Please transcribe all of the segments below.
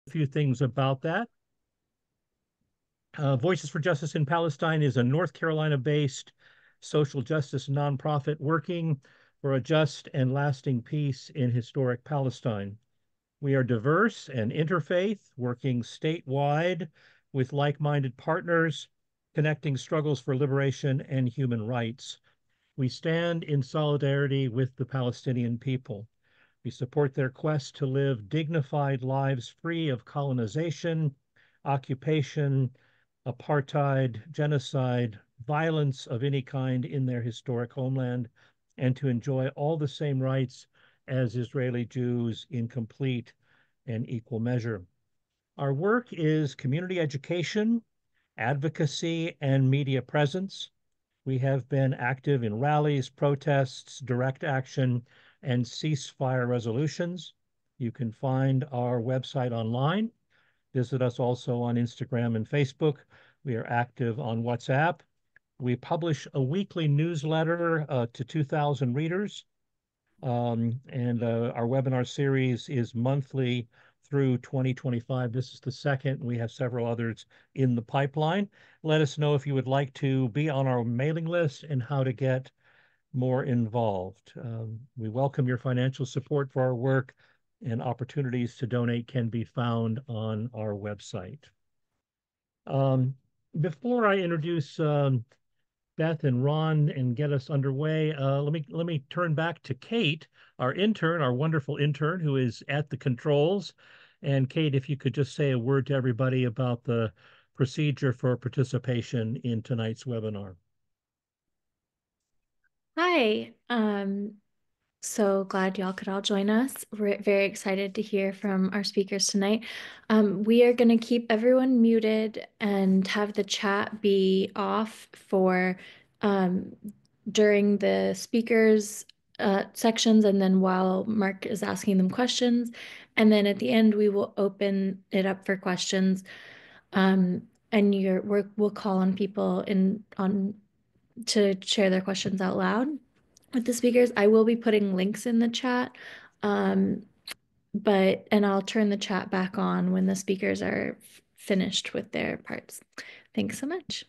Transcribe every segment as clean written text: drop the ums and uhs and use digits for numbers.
A few things about that. Voices for Justice in Palestine is a North Carolina-based social justice nonprofit working for a just and lasting peace in historic Palestine. We are diverse and interfaith, working statewide with like-minded partners, connecting struggles for liberation and human rights. We stand in solidarity with the Palestinian people. We support their quest to live dignified lives free of colonization, occupation, apartheid, genocide, violence of any kind in their historic homeland, and to enjoy all the same rights as Israeli Jews in complete and equal measure. Our work is community education, advocacy, and media presence. We have been active in rallies, protests, direct action, and ceasefire resolutions. You can find our website online. Visit us also on Instagram and Facebook. We are active on WhatsApp. We publish a weekly newsletter to 2,000 readers. And our webinar series is monthly through 2025. This is the second. We have several others in the pipeline. Let us know if you would like to be on our mailing list and how to get more involved. We welcome your financial support for our work, and opportunities to donate can be found on our website. Before I introduce Beth and Ron and get us underway, let me turn back to Kate, our intern, our wonderful intern who is at the controls. And Kate, if you could just say a word to everybody about the procedure for participation in tonight's webinar. Hi, so glad y'all could all join us. We're very excited to hear from our speakers tonight. We are going to keep everyone muted and have the chat be off for during the speakers sections, and then while Mark is asking them questions. And then at the end, we will open it up for questions. And we'll call on people to share their questions out loud with the speakers. I will be putting links in the chat, and I'll turn the chat back on when the speakers are finished with their parts. Thanks so much.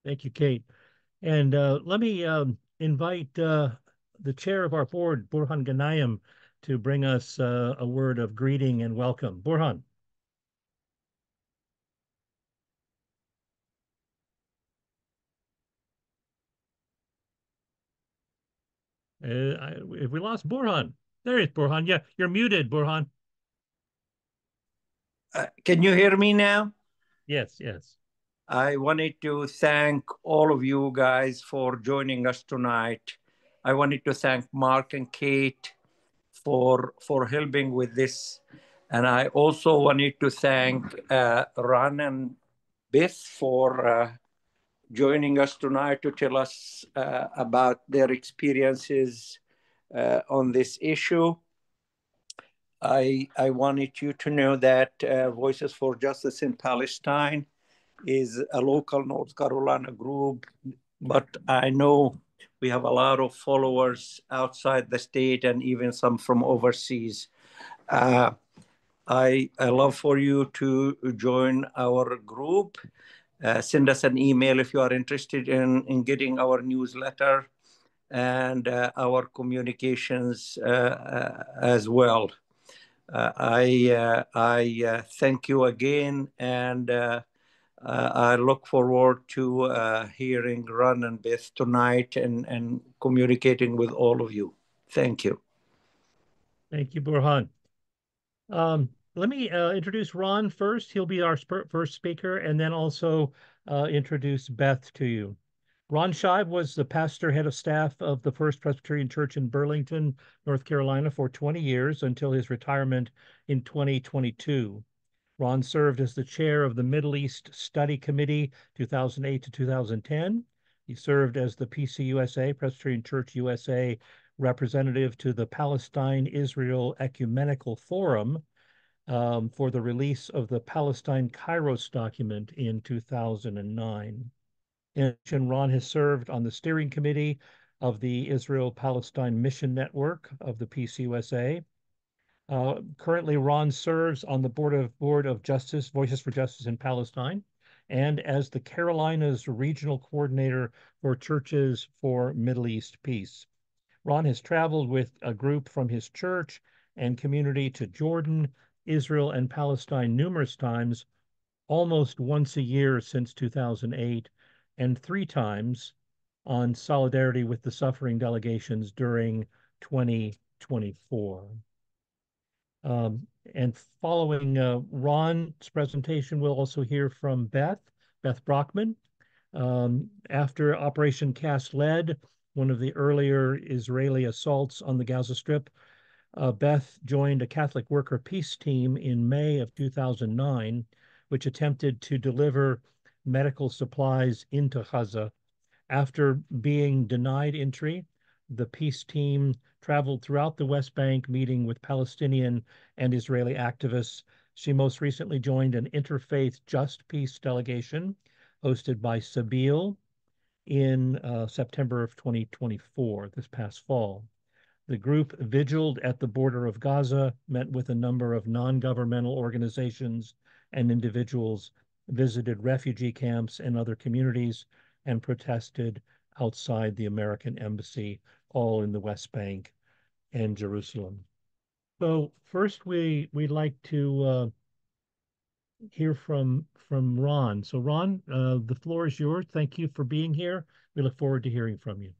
Thank you, Kate. And let me invite the chair of our board, Burhan Ganayem, to bring us a word of greeting and welcome. Burhan. If we lost Burhan, there is Burhan. Yeah, you're muted, Burhan. Can you hear me now? Yes, yes. I wanted to thank all of you guys for joining us tonight. I wanted to thank Mark and Kate for helping with this. And I also wanted to thank Ron and Beth for joining us tonight to tell us about their experiences on this issue. I wanted you to know that Voices for Justice in Palestine is a local North Carolina group, but I know we have a lot of followers outside the state and even some from overseas. I love for you to join our group. Send us an email if you are interested in getting our newsletter and our communications as well. I thank you again, and I look forward to hearing Ron and Beth tonight and communicating with all of you. Thank you. Thank you, Burhan. Let me introduce Ron first. He'll be our first speaker, and then also introduce Beth to you. Ron Shive was the pastor head of staff of the First Presbyterian Church in Burlington, North Carolina for 20 years until his retirement in 2022. Ron served as the chair of the Middle East Study Committee 2008 to 2010. He served as the PCUSA, Presbyterian Church USA, representative to the Palestine-Israel Ecumenical Forum for the release of the Palestine Kairos document in 2009. In addition, Ron has served on the steering committee of the Israel-Palestine Mission Network of the PCUSA. Currently, Ron serves on the Board of Justice, Voices for Justice in Palestine, and as the Carolinas Regional Coordinator for Churches for Middle East Peace. Ron has traveled with a group from his church and community to Jordan, Israel, and Palestine numerous times, almost once a year since 2008, and 3 times on solidarity with the suffering delegations during 2024. And following Ron's presentation, we'll also hear from Beth Brockman. After Operation Cast Lead, one of the earlier Israeli assaults on the Gaza Strip, Beth joined a Catholic worker peace team in May of 2009, which attempted to deliver medical supplies into Gaza. After being denied entry, the peace team traveled throughout the West Bank, meeting with Palestinian and Israeli activists. She most recently joined an interfaith Just Peace delegation hosted by Sabeel in September of 2024, this past fall. The group vigiled at the border of Gaza, met with a number of non-governmental organizations and individuals, visited refugee camps and other communities, and protested outside the American embassy, all in the West Bank and Jerusalem. So first, we'd like to hear from Ron. So Ron, the floor is yours. Thank you for being here. We look forward to hearing from you.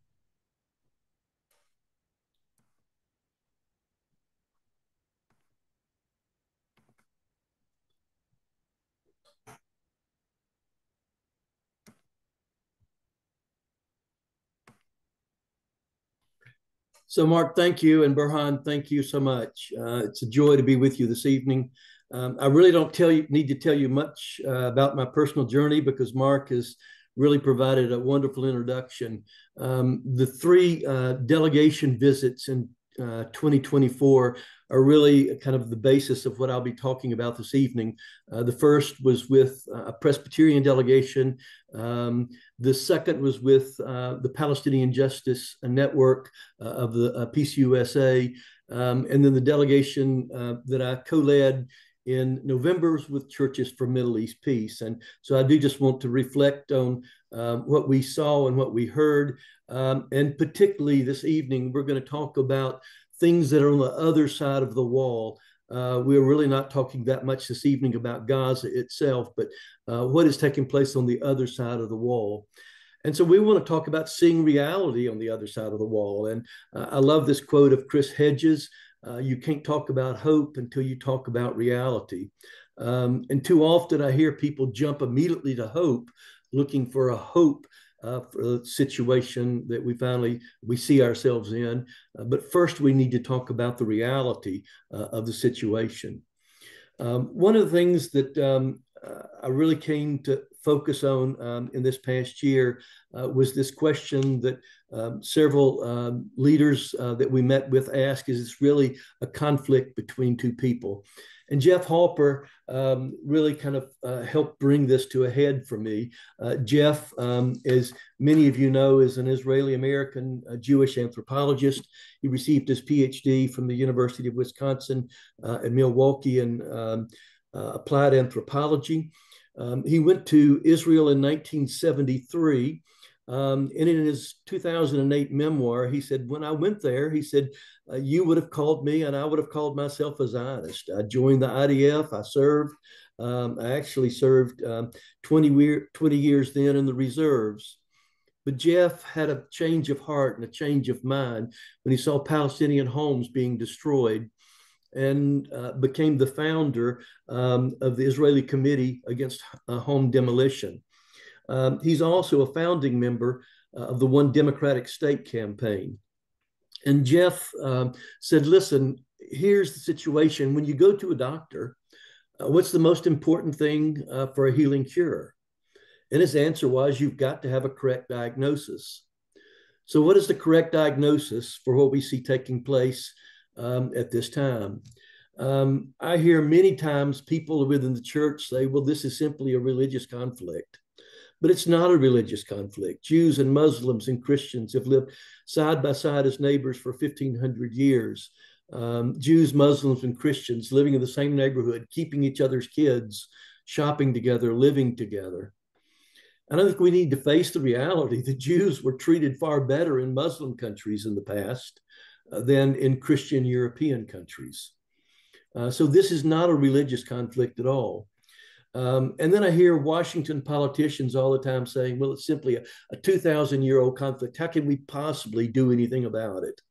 So, Mark, thank you. And Burhan, thank you so much. It's a joy to be with you this evening. I really don't need to tell you much about my personal journey because Mark has really provided a wonderful introduction. The 3 delegation visits in 2024 are really kind of the basis of what I'll be talking about this evening. The first was with a Presbyterian delegation. The second was with the Palestinian Justice Network of the Peace USA. And then the delegation that I co-led in November was with Churches for Middle East Peace. And so I do just want to reflect on what we saw and what we heard. And particularly this evening, we're going to talk about things that are on the other side of the wall. We're really not talking that much this evening about Gaza itself, but what is taking place on the other side of the wall. And so we want to talk about seeing reality on the other side of the wall. And I love this quote of Chris Hedges. You can't talk about hope until you talk about reality. And too often I hear people jump immediately to hope, looking for a hope for the situation that we see ourselves in. But first we need to talk about the reality of the situation. One of the things that I really came to focus on in this past year was this question that several leaders that we met with asked, is this really a conflict between 2 people? And Jeff Halper really kind of helped bring this to a head for me. Jeff, as many of you know, is an Israeli-American Jewish anthropologist. He received his PhD from the University of Wisconsin in Milwaukee in applied anthropology. He went to Israel in 1973. And in his 2008 memoir, he said, when I went there, he said, you would have called me and I would have called myself a Zionist. I joined the IDF. I served. I actually served 20 years then in the reserves. But Jeff had a change of heart and a change of mind when he saw Palestinian homes being destroyed, and became the founder of the Israeli Committee Against Home Demolition. He's also a founding member of the One Democratic State campaign. And Jeff said, listen, here's the situation. When you go to a doctor, what's the most important thing for a healing cure? And his answer was, you've got to have a correct diagnosis. So what is the correct diagnosis for what we see taking place at this time? I hear many times people within the church say, well, this is simply a religious conflict. But it's not a religious conflict. Jews and Muslims and Christians have lived side by side as neighbors for 1,500 years. Jews, Muslims, and Christians living in the same neighborhood, keeping each other's kids, shopping together, living together. And I think we need to face the reality that Jews were treated far better in Muslim countries in the past than in Christian European countries. So this is not a religious conflict at all. And then I hear Washington politicians all the time saying, well, it's simply a 2,000-year-old conflict. How can we possibly do anything about it?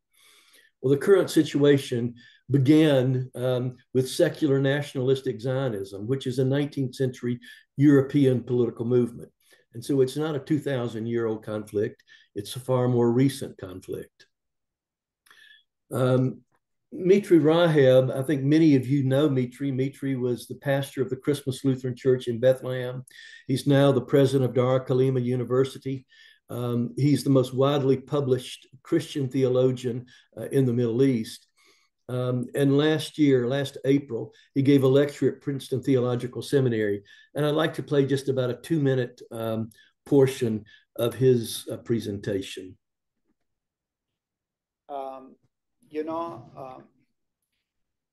Well, the current situation began with secular nationalistic Zionism, which is a 19th century European political movement. And so it's not a 2,000-year-old conflict. It's a far more recent conflict. Mitri Raheb, I think many of you know Mitri. Mitri was the pastor of the Christmas Lutheran Church in Bethlehem. He's now the president of Dar Kalima University. He's the most widely published Christian theologian in the Middle East. And last April, he gave a lecture at Princeton Theological Seminary. And I'd like to play just about a 2-minute portion of his presentation.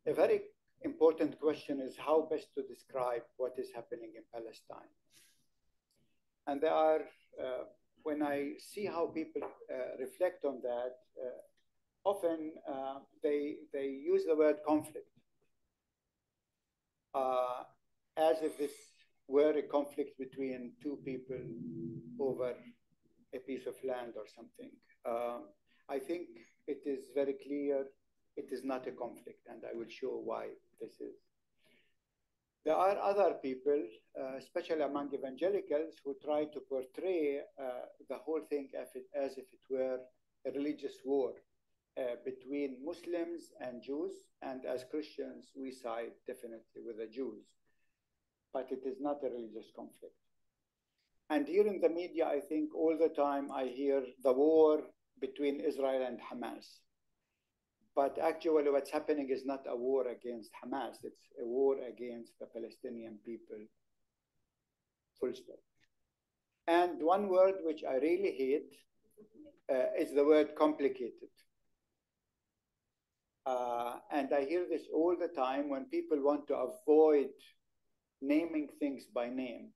A very important question is how best to describe what is happening in Palestine. And there are, when I see how people reflect on that, often they use the word conflict as if this were a conflict between two people over a piece of land or something. I think it is very clear it is not a conflict, and I will show why this is. There are other people, especially among evangelicals, who try to portray the whole thing as if it were a religious war between Muslims and Jews, and as Christians, we side definitely with the Jews. But it is not a religious conflict. And here in the media, I think all the time I hear the war between Israel and Hamas. But actually what's happening is not a war against Hamas, it's a war against the Palestinian people, full stop. And one word which I really hate is the word complicated. And I hear this all the time when people want to avoid naming things by name.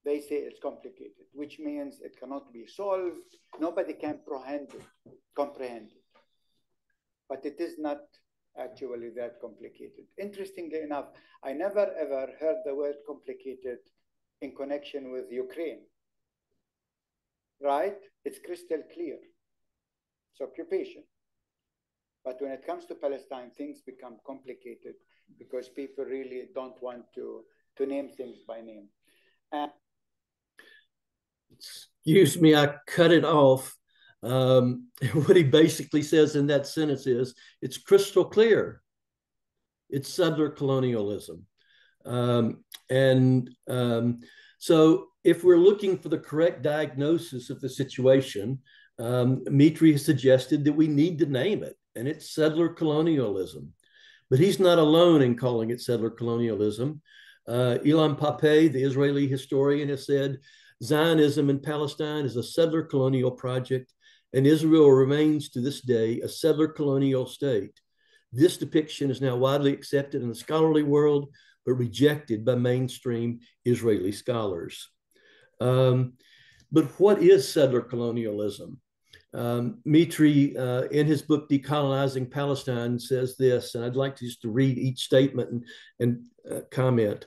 They say it's complicated, which means it cannot be solved. Nobody can comprehend it. But it is not actually that complicated. Interestingly enough, I never ever heard the word complicated in connection with Ukraine, right? It's crystal clear. It's occupation. But when it comes to Palestine, things become complicated because people really don't want to name things by name. And excuse me, I cut it off. What he basically says in that sentence is, it's crystal clear. It's settler colonialism. So if we're looking for the correct diagnosis of the situation, Mitri has suggested that we need to name it, and it's settler colonialism. But he's not alone in calling it settler colonialism. Ilan Pappé, the Israeli historian, has said, Zionism in Palestine is a settler colonial project, and Israel remains to this day a settler colonial state. This depiction is now widely accepted in the scholarly world, but rejected by mainstream Israeli scholars. But what is settler colonialism? Mitri, in his book, Decolonizing Palestine, says this, and I'd like to just to read each statement and comment.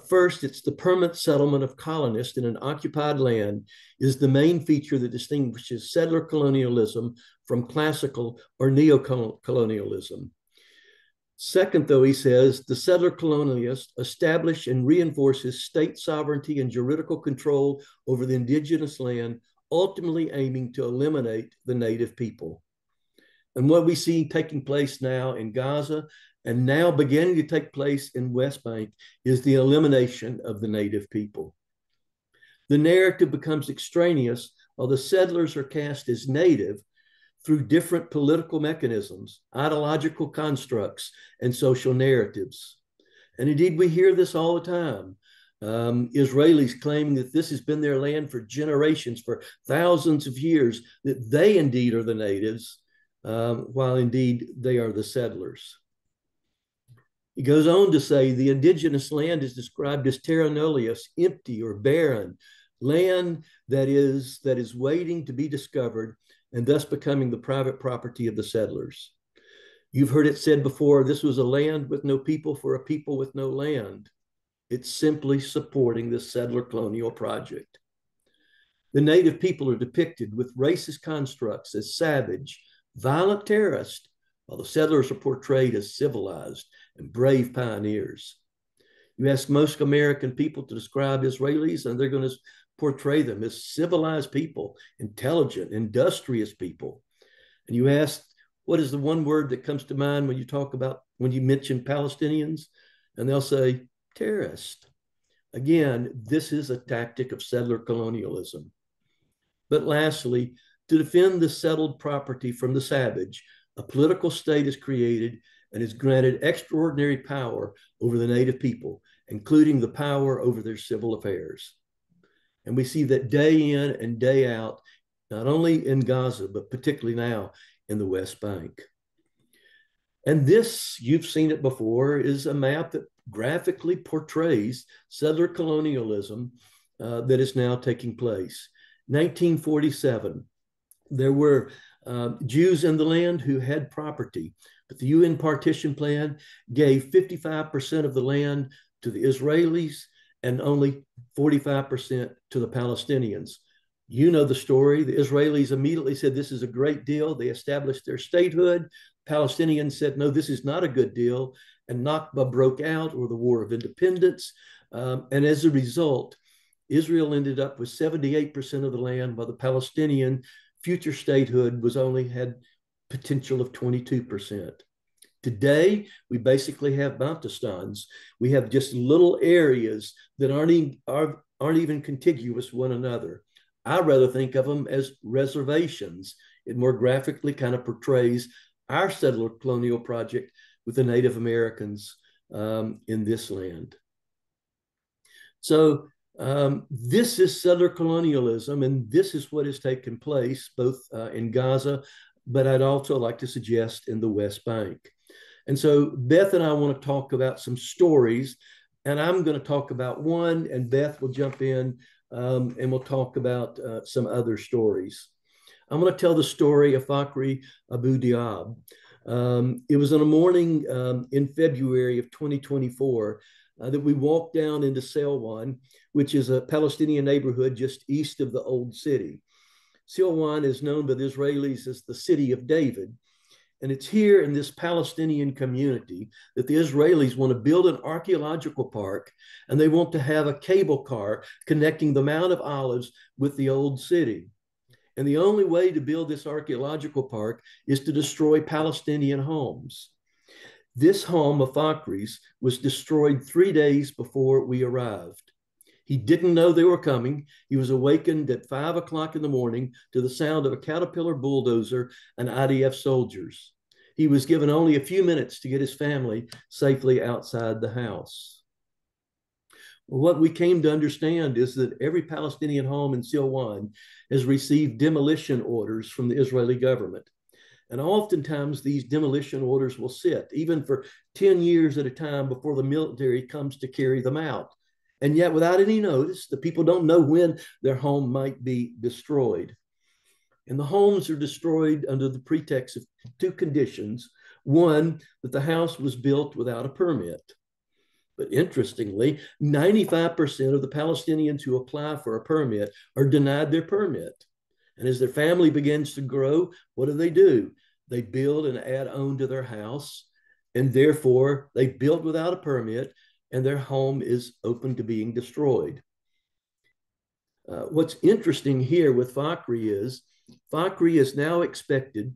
First, it's the permanent settlement of colonists in an occupied land is the main feature that distinguishes settler colonialism from classical or neocolonialism. Second, though, he says, the settler colonialist establishes and reinforces state sovereignty and juridical control over the indigenous land, ultimately aiming to eliminate the native people. And what we see taking place now in Gaza and now beginning to take place in West Bank is the elimination of the native people. The narrative becomes extraneous while the settlers are cast as native through different political mechanisms, ideological constructs, and social narratives. And indeed, we hear this all the time. Israelis claiming that this has been their land for generations, for thousands of years, that they indeed are the natives, while indeed they are the settlers. He goes on to say the indigenous land is described as terra nullius, empty or barren, land that is waiting to be discovered and thus becoming the private property of the settlers. You've heard it said before, this was a land with no people for a people with no land. It's simply supporting the settler colonial project. The native people are depicted with racist constructs as savage, violent terrorists, while the settlers are portrayed as civilized and brave pioneers. You ask most American people to describe Israelis, and they're going to portray them as civilized people, intelligent, industrious people. And you ask, what is the one word that comes to mind when you mention Palestinians? And they'll say, terrorist. Again, this is a tactic of settler colonialism. But lastly, to defend the settled property from the savage, a political state is created and is granted extraordinary power over the native people, including the power over their civil affairs. And we see that day in and day out, not only in Gaza, but particularly now in the West Bank. And this, you've seen it before, is a map that graphically portrays settler colonialism that is now taking place. 1947, there were Jews in the land who had property, but the UN partition plan gave 55% of the land to the Israelis and only 45% to the Palestinians. You know the story. The Israelis immediately said, this is a great deal. They established their statehood. Palestinians said, no, this is not a good deal. And Nakba broke out, or the War of Independence. And as a result, Israel ended up with 78% of the land, while the Palestinian future statehood had potential of 22%. Today, we basically have Bantustans. We have just little areas that aren't even contiguous one another. I rather think of them as reservations. It more graphically kind of portrays our settler colonial project with the Native Americans in this land. So this is settler colonialism, and this is what has taken place both in Gaza, but I'd also like to suggest in the West Bank. And so Beth and I want to talk about some stories, and I'm going to talk about one, and Beth will jump in and we'll talk about some other stories. I'm going to tell the story of Fakhri Abu Diab. It was on a morning in February of 2024 that we walked down into Silwan, which is a Palestinian neighborhood just east of the old city. Silwan is known by the Israelis as the city of David. And it's here in this Palestinian community that the Israelis want to build an archaeological park, and they want to have a cable car connecting the Mount of Olives with the old city. And the only way to build this archaeological park is to destroy Palestinian homes. This home of Fakhri's was destroyed 3 days before we arrived. He didn't know they were coming. He was awakened at 5 o'clock in the morning to the sound of a Caterpillar bulldozer and IDF soldiers. He was given only a few minutes to get his family safely outside the house. Well, what we came to understand is that every Palestinian home in Silwan has received demolition orders from the Israeli government. And oftentimes these demolition orders will sit even for 10 years at a time before the military comes to carry them out. And yet, without any notice, the people don't know when their home might be destroyed. And the homes are destroyed under the pretext of two conditions. One, that the house was built without a permit. But interestingly, 95% of the Palestinians who apply for a permit are denied their permit. And as their family begins to grow, what do? They build and add on to their house, and therefore they build without a permit, and their home is open to being destroyed. What's interesting here with Fakhri is now expected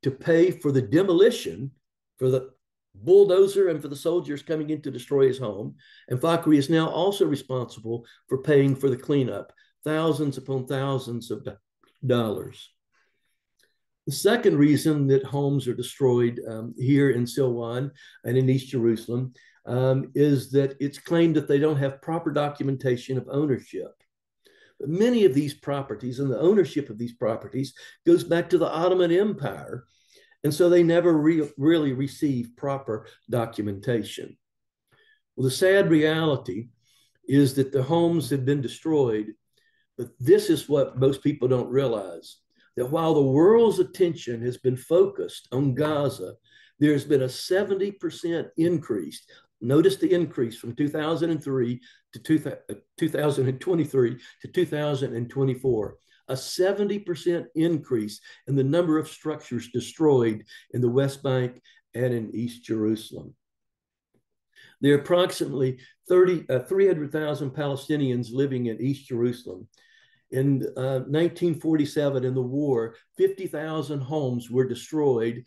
to pay for the demolition, for the bulldozer and for the soldiers coming in to destroy his home. And Fakhri is now also responsible for paying for the cleanup, thousands upon thousands of dollars. The second reason that homes are destroyed here in Silwan and in East Jerusalem is that it's claimed that they don't have proper documentation of ownership. But many of these properties and the ownership of these properties goes back to the Ottoman Empire. And so they never really receive proper documentation. Well, the sad reality is that the homes have been destroyed, but this is what most people don't realize, that while the world's attention has been focused on Gaza, there's been a 70% increase. Notice the increase from 2003 to 2023 to 2024, a 70% increase in the number of structures destroyed in the West Bank and in East Jerusalem. There are approximately 300,000 Palestinians living in East Jerusalem. In 1947, in the war, 50,000 homes were destroyed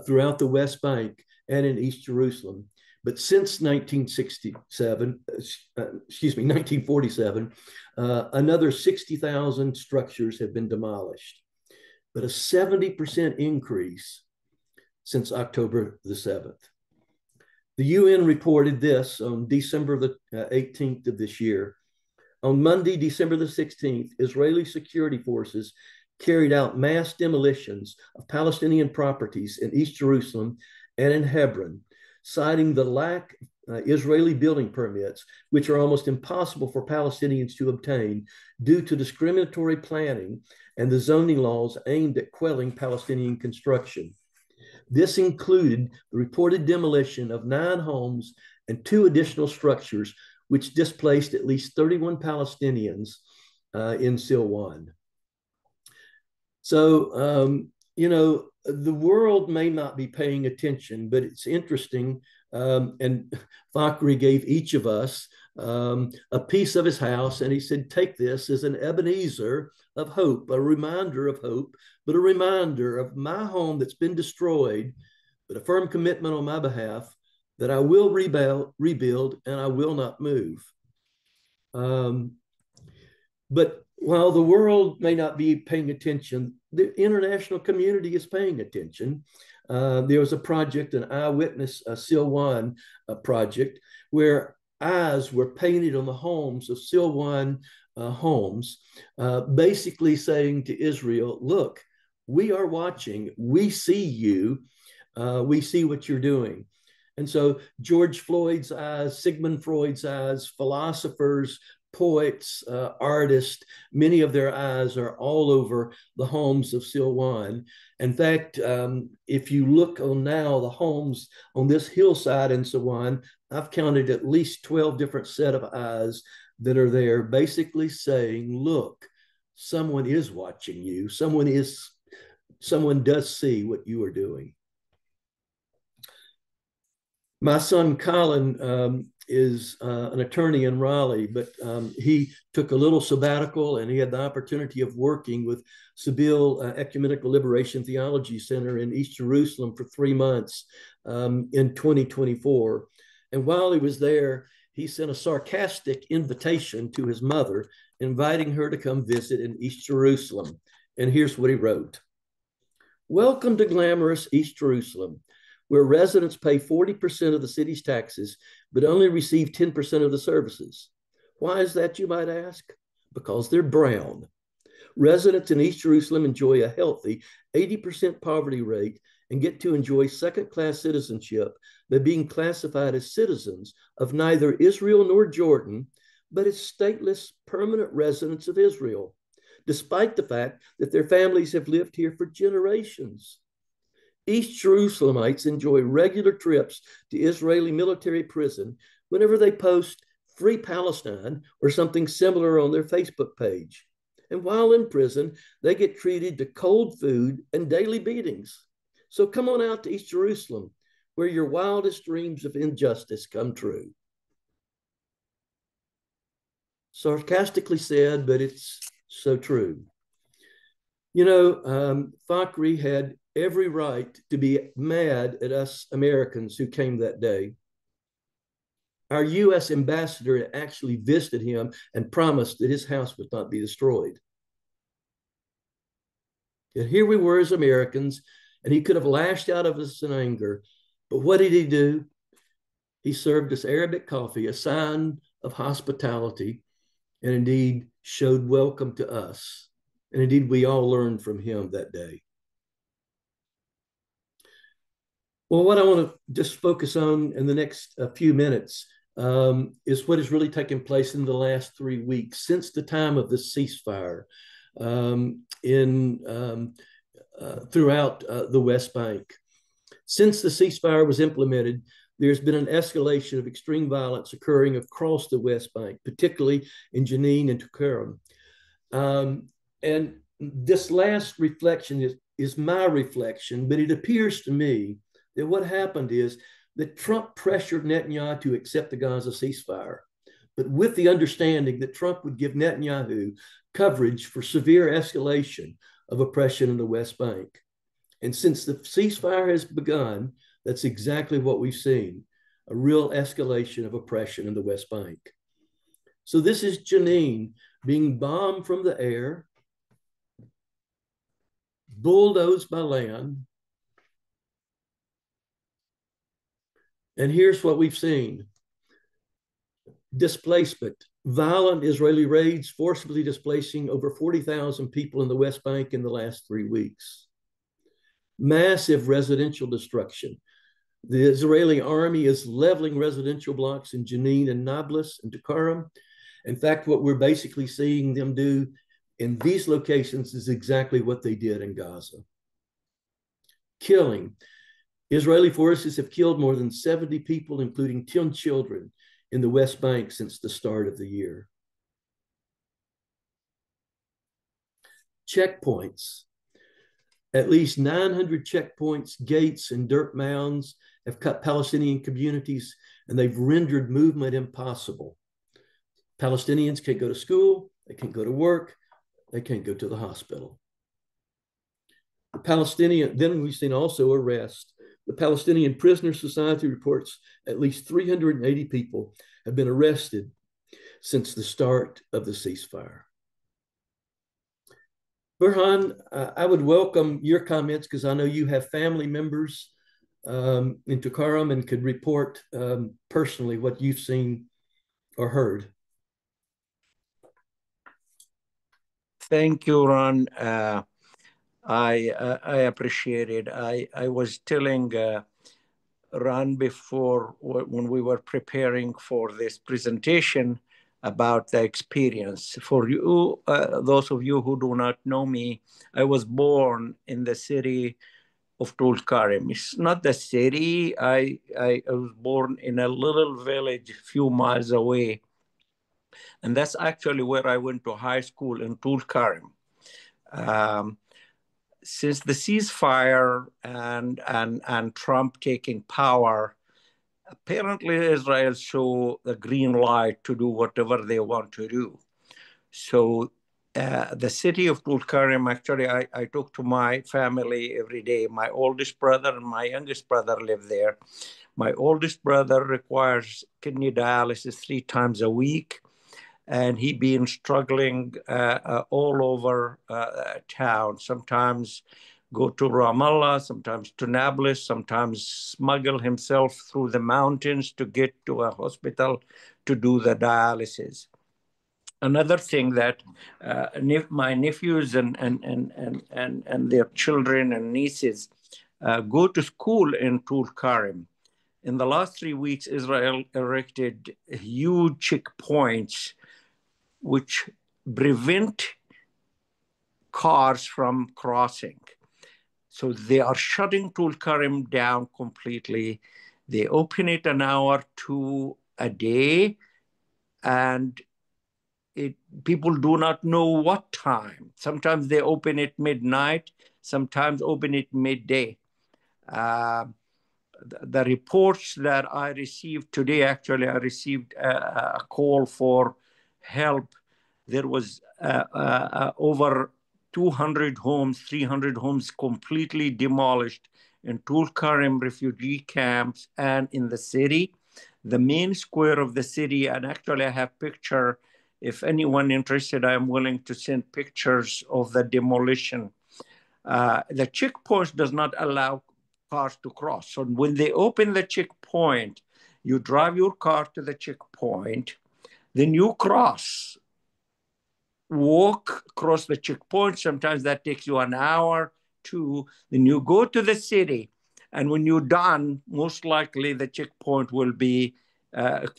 throughout the West Bank and in East Jerusalem. But since 1947, another 60,000 structures have been demolished, but a 70% increase since October the 7th. The UN reported this on December the 18th of this year. On Monday, December the 16th, Israeli security forces carried out mass demolitions of Palestinian properties in East Jerusalem and in Hebron, citing the lack of Israeli building permits, which are almost impossible for Palestinians to obtain due to discriminatory planning and the zoning laws aimed at quelling Palestinian construction. This included the reported demolition of 9 homes and 2 additional structures, which displaced at least 31 Palestinians in Silwan. So, the world may not be paying attention, but it's interesting. And Fakhri gave each of us a piece of his house, and he said, take this as an Ebenezer of hope, a reminder of hope, but a reminder of my home that's been destroyed, but a firm commitment on my behalf that I will rebuild, and I will not move. But while the world may not be paying attention, the international community is paying attention. There was a project, an Eyewitness Silwan project, where eyes were painted on the homes of Silwan homes, basically saying to Israel, look, we are watching, we see you, we see what you're doing. And so George Floyd's eyes, Sigmund Freud's eyes, philosophers, poets, artists, many of their eyes are all over the homes of Silwan. In fact, if you look on now the homes on this hillside in Silwan, I've counted at least 12 different set of eyes that are there, basically saying, look, someone is watching you. Someone does see what you are doing. My son, Colin, is an attorney in Raleigh, but he took a little sabbatical, and he had the opportunity of working with Sabeel Ecumenical Liberation Theology Center in East Jerusalem for 3 months in 2024. And while he was there, he sent a sarcastic invitation to his mother, inviting her to come visit in East Jerusalem. And here's what he wrote. Welcome to glamorous East Jerusalem, where residents pay 40% of the city's taxes, but only receive 10% of the services. Why is that, you might ask? Because they're brown. Residents in East Jerusalem enjoy a healthy 80% poverty rate and get to enjoy second-class citizenship by being classified as citizens of neither Israel nor Jordan, but as stateless permanent residents of Israel, despite the fact that their families have lived here for generations. East Jerusalemites enjoy regular trips to Israeli military prison whenever they post Free Palestine or something similar on their Facebook page. And while in prison, they get treated to cold food and daily beatings. So come on out to East Jerusalem, where your wildest dreams of injustice come true. Sarcastically said, but it's so true. Fakhri had every right to be mad at us Americans who came that day. Our U.S. ambassador had actually visited him and promised that his house would not be destroyed. And here we were as Americans, and he could have lashed out of us in anger. But what did he do? He served us Arabic coffee, a sign of hospitality, and indeed showed welcome to us. And indeed, we all learned from him that day. Well, what I want to just focus on in the next few minutes is what has really taken place in the last 3 weeks since the time of the ceasefire throughout the West Bank. Since the ceasefire was implemented, there's been an escalation of extreme violence occurring across the West Bank, particularly in Jenin and Tulkarem. And this last reflection is my reflection, but it appears to me that what happened is that Trump pressured Netanyahu to accept the Gaza ceasefire, but with the understanding that Trump would give Netanyahu coverage for severe escalation of oppression in the West Bank. And since the ceasefire has begun, that's exactly what we've seen, a real escalation of oppression in the West Bank. So this is Jenin being bombed from the air, bulldozed by land. And here's what we've seen. Displacement, violent Israeli raids forcibly displacing over 40,000 people in the West Bank in the last 3 weeks. Massive residential destruction. The Israeli army is leveling residential blocks in Jenin and Nablus and Tulkarem. In fact, what we're basically seeing them do in these locations is exactly what they did in Gaza. Killing. Israeli forces have killed more than 70 people, including 10 children, in the West Bank since the start of the year. Checkpoints. At least 900 checkpoints, gates, and dirt mounds have cut Palestinian communities, and they've rendered movement impossible. Palestinians can't go to school, they can't go to work, they can't go to the hospital. Then we've seen also arrest. The Palestinian Prisoner Society reports at least 380 people have been arrested since the start of the ceasefire. Burhan, I would welcome your comments because I know you have family members in Tulkarem and could report personally what you've seen or heard. Thank you, Ron. I appreciate it. I was telling Ron before when we were preparing for this presentation about the experience. For you, those of you who do not know me, I was born in the city of Tulkarem. It's not the city. I was born in a little village a few miles away. And that's actually where I went to high school in Tulkarem. Since the ceasefire and Trump taking power, apparently Israel showed the green light to do whatever they want to do. So the city of Tulkarem, actually, I talk to my family every day. My oldest brother and my youngest brother live there. My oldest brother requires kidney dialysis 3 times a week. And he been struggling all over town. Sometimes go to Ramallah, sometimes to Nablus, sometimes smuggle himself through the mountains to get to a hospital to do the dialysis. Another thing that my nephews and their children and nieces go to school in Tulkarem. In the last 3 weeks, Israel erected huge checkpoints which prevent cars from crossing. So they are shutting Tulkarem down completely. They open it an hour to a day, and people do not know what time. Sometimes they open it midnight, sometimes open it midday. The reports that I received today, actually, I received a call for help. There was over 200 homes, 300 homes completely demolished in Tulkarem refugee camps and in the city. The main square of the city, and actually I have picture. If anyone interested, I am willing to send pictures of the demolition. The checkpoint does not allow cars to cross. So when they open the checkpoint, you drive your car to the checkpoint, then you cross, walk across the checkpoint. Sometimes that takes you an hour, 2. Then you go to the city. And when you're done, most likely the checkpoint will be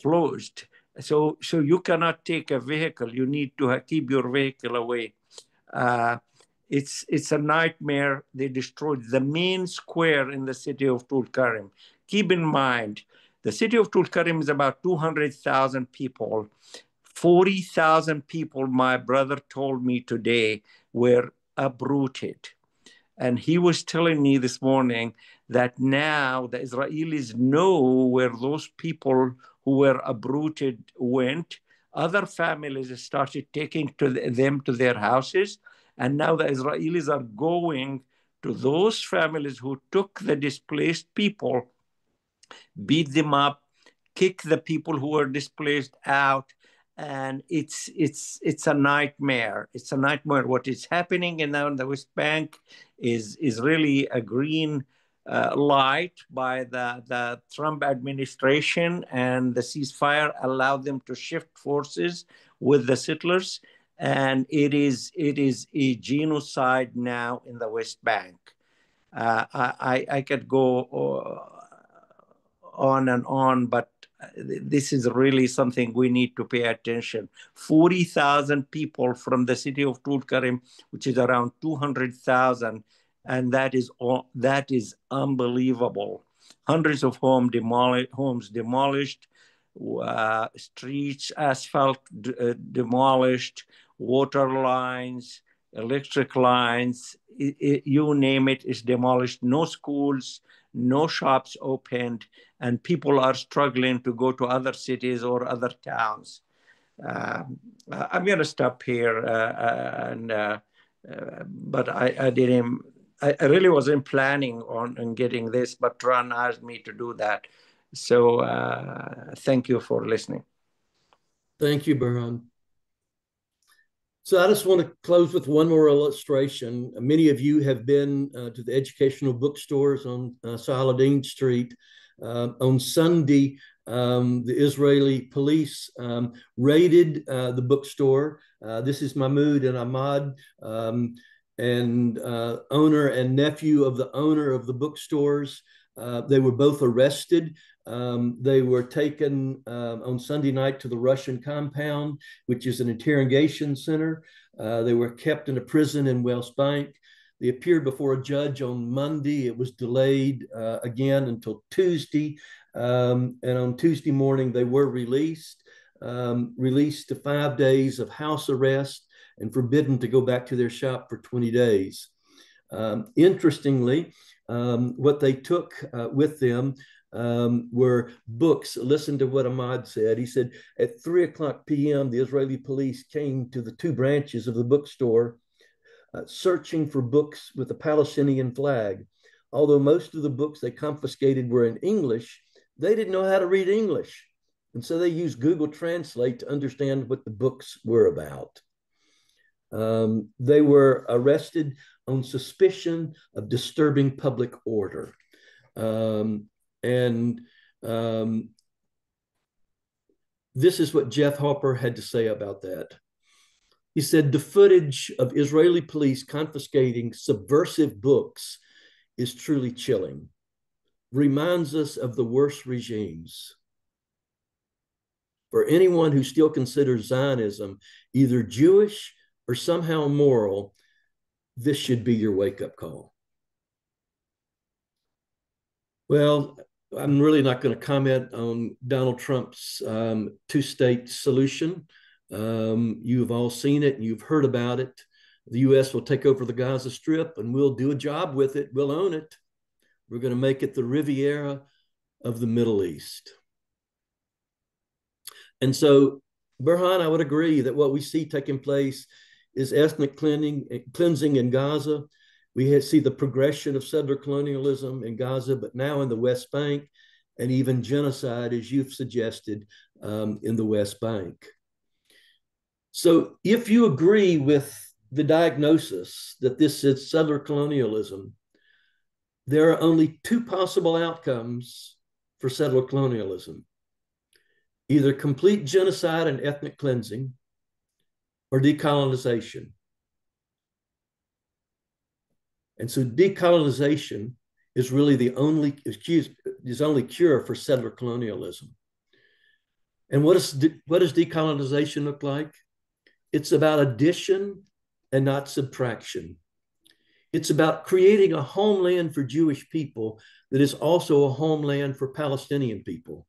closed. So you cannot take a vehicle. You need to keep your vehicle away. It's a nightmare. They destroyed the main square in the city of Tulkarem. Keep in mind, the city of Tulkarem is about 200,000 people. 40,000 people, my brother told me today, were uprooted. And he was telling me this morning that now the Israelis know where those people who were uprooted went. Other families started taking them to their houses. And now the Israelis are going to those families who took the displaced people, beat them up, kick the people who were displaced out, and it's a nightmare. It's a nightmare. What is happening in the West Bank is really a green light by the Trump administration, and the ceasefire allowed them to shift forces with the settlers, and it is a genocide now in the West Bank. I could go on and on, but this is really something we need to pay attention. 40,000 people from the city of Tulkarem, which is around 200,000, and that is unbelievable. Hundreds of homes demolished, streets, asphalt demolished, water lines, electric lines, you name it, is demolished. No schools, no shops opened, and people are struggling to go to other cities or other towns. I'm going to stop here, but I didn't. I really wasn't planning on getting this, but Ron asked me to do that. So thank you for listening. Thank you, Burhan. So I just want to close with one more illustration. Many of you have been to the educational bookstores on Saladin Street. On Sunday, the Israeli police raided the bookstore. This is Mahmoud and Ahmad, and owner and nephew of the owner of the bookstores. They were both arrested. They were taken on Sunday night to the Russian compound, which is an interrogation center. They were kept in a prison in West Bank. They appeared before a judge on Monday. It was delayed again until Tuesday. And on Tuesday morning, they were released to 5 days of house arrest and forbidden to go back to their shop for 20 days. Interestingly, what they took with them were books. Listen to what Ahmad said. He said, at 3:00 p.m., the Israeli police came to the two branches of the bookstore searching for books with the Palestinian flag. Although most of the books they confiscated were in English, they didn't know how to read English. And so they used Google Translate to understand what the books were about. They were arrested on suspicion of disturbing public order. This is what Jeff Hopper had to say about that. He said, the footage of Israeli police confiscating subversive books is truly chilling. Reminds us of the worst regimes. For anyone who still considers Zionism either Jewish or somehow moral, this should be your wake-up call. Well, I'm really not going to comment on Donald Trump's two-state solution. You've all seen it and you've heard about it. The U.S. will take over the Gaza Strip and we'll do a job with it. We'll own it. We're going to make it the Riviera of the Middle East. And so, Burhan, I would agree that what we see taking place is ethnic cleansing in Gaza. We see the progression of settler colonialism in Gaza, but now in the West Bank, and even genocide, as you've suggested, in the West Bank. So if you agree with the diagnosis that this is settler colonialism, there are only two possible outcomes for settler colonialism: either complete genocide and ethnic cleansing, or decolonization. And so decolonization is really the only cure for settler colonialism. And what does decolonization look like? It's about addition and not subtraction. It's about creating a homeland for Jewish people that is also a homeland for Palestinian people.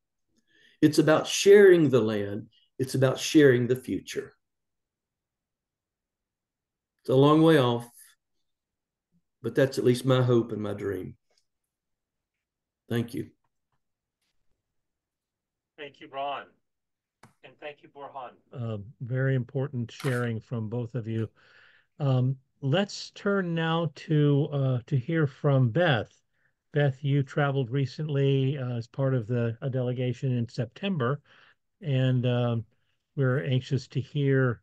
It's about sharing the land. It's about sharing the future. It's a long way off, but that's at least my hope and my dream. Thank you. Thank you, Ron. And thank you, Borhan. Very important sharing from both of you. Let's turn now to hear from Beth. Beth, you traveled recently as part of a delegation in September, and we're anxious to hear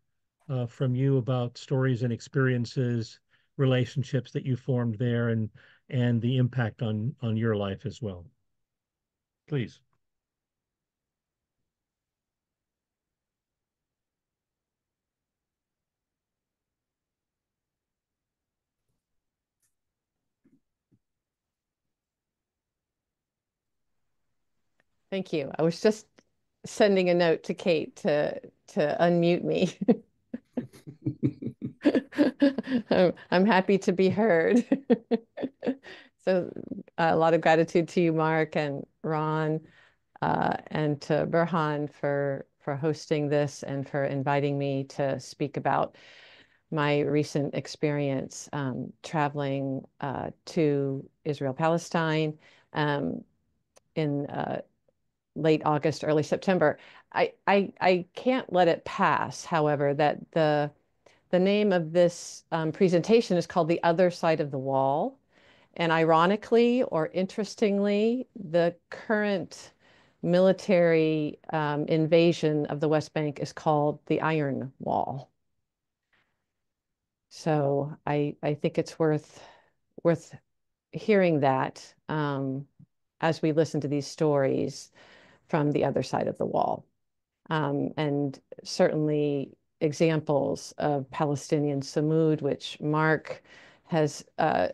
from you about stories and experiences, relationships that you formed there, and the impact on your life as well. Please. Thank you. I was just sending a note to Kate to unmute me. I'm happy to be heard. So a lot of gratitude to you, Mark and Ron, and to Burhan for hosting this and for inviting me to speak about my recent experience traveling to Israel, Palestine in late August, early September. I can't let it pass, however, that the name of this presentation is called The Other Side of the Wall. And ironically or interestingly, the current military invasion of the West Bank is called the Iron Wall. So I think it's worth hearing that as we listen to these stories from the other side of the wall. And certainly examples of Palestinian Sumud, which Mark has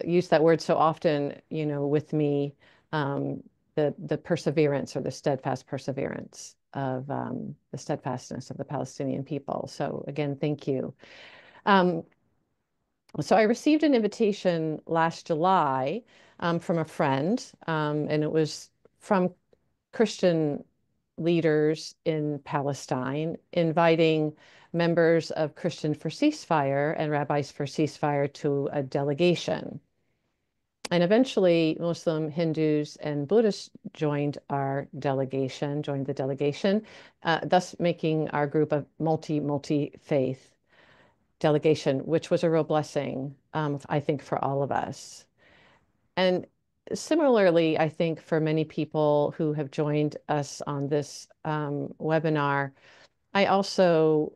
used that word so often, with me, the perseverance or the steadfast perseverance of the steadfastness of the Palestinian people. So again, thank you. So I received an invitation last July from a friend, and it was from Christian leaders in Palestine, inviting members of Christian for Ceasefire and Rabbis for Ceasefire to a delegation. And eventually Muslim, Hindus, and Buddhists joined the delegation, thus making our group a multi-faith delegation, which was a real blessing, I think, for all of us. And similarly, I think for many people who have joined us on this webinar, I also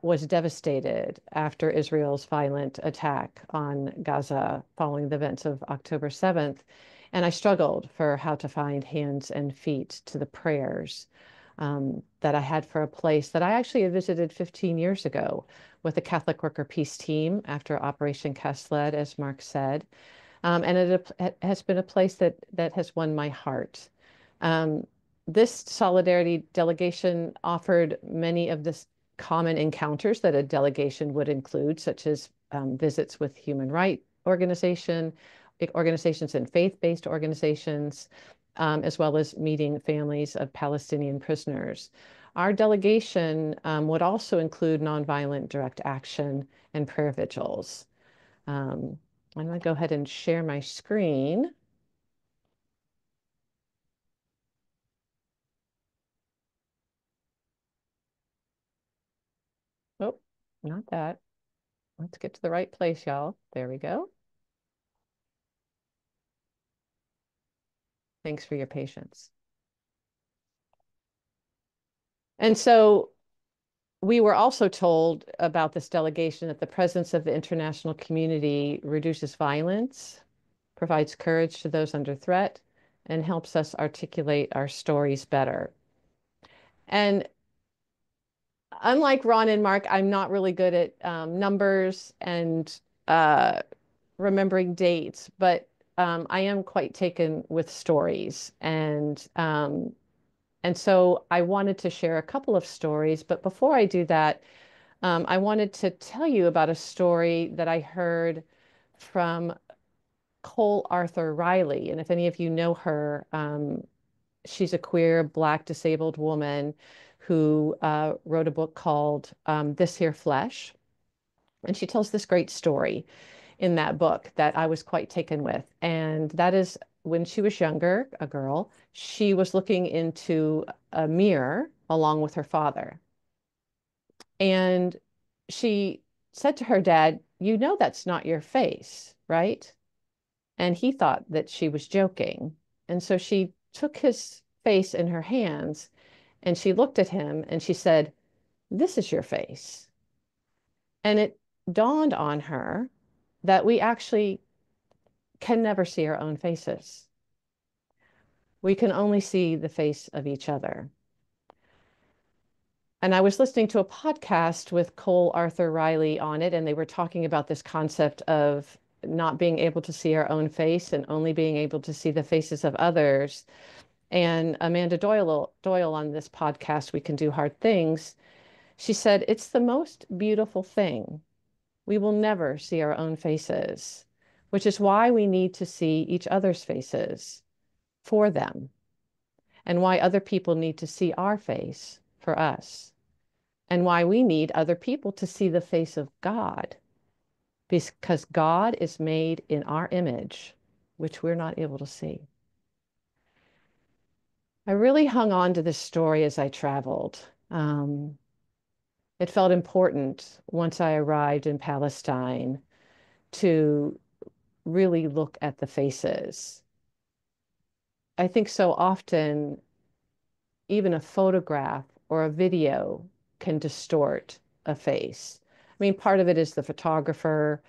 was devastated after Israel's violent attack on Gaza following the events of October 7th. And I struggled for how to find hands and feet to the prayers that I had for a place that I actually had visited 15 years ago with the Catholic Worker Peace Team after Operation Cast Lead, as Mark said. And it has been a place that has won my heart. This solidarity delegation offered many of the common encounters that a delegation would include, such as visits with human rights organizations and faith-based organizations, as well as meeting families of Palestinian prisoners. Our delegation would also include nonviolent direct action and prayer vigils. I'm going to go ahead and share my screen. Oh, not that. Let's get to the right place, y'all. There we go. Thanks for your patience. And so we were also told about this delegation that the presence of the international community reduces violence, provides courage to those under threat, and helps us articulate our stories better. And unlike Ron and Mark, I'm not really good at numbers and remembering dates, but I am quite taken with stories, and so I wanted to share a couple of stories. But before I do that, I wanted to tell you about a story that I heard from Cole Arthur Riley. And if any of you know her, she's a queer, Black, disabled woman who wrote a book called This Here Flesh. And she tells this great story in that book that I was quite taken with. And that is when she was younger, a girl, she was looking into a mirror along with her father. And she said to her dad, "You know, that's not your face, right?" And he thought that she was joking. And so she took his face in her hands and she looked at him and she said, "This is your face." And it dawned on her that we actually can never see our own faces. We can only see the face of each other. And I was listening to a podcast with Cole Arthur Riley on it, and they were talking about this concept of not being able to see our own face and only being able to see the faces of others. And Amanda Doyle on this podcast, We Can Do Hard Things, she said, it's the most beautiful thing. We will never see our own faces, which is why we need to see each other's faces for them, and why other people need to see our face for us, and why we need other people to see the face of God, because God is made in our image, which we're not able to see. I really hung on to this story as I traveled. It felt important once I arrived in Palestine to really look at the faces. I think so often, even a photograph or a video can distort a face. I mean, part of it is the photographer,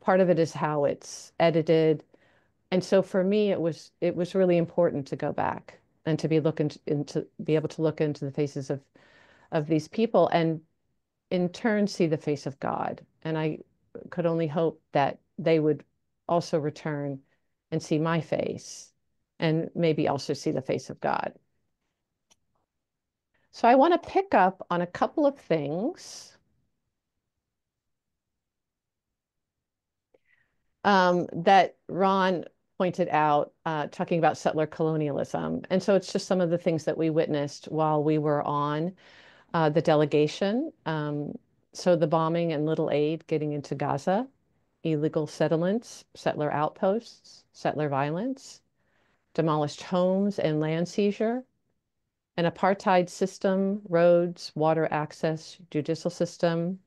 part of it is how it's edited. And so for me, it was really important to go back and to be able to look into the faces of these people, and in turn see the face of God. And I could only hope that they would also return and see my face, and maybe also see the face of God. So I want to pick up on a couple of things that Ron pointed out, talking about settler colonialism. And so it's just some of the things that we witnessed while we were on the delegation. So the bombing and little aid getting into Gaza, illegal settlements, settler outposts, settler violence, demolished homes and land seizure, an apartheid system, roads, water access, judicial system,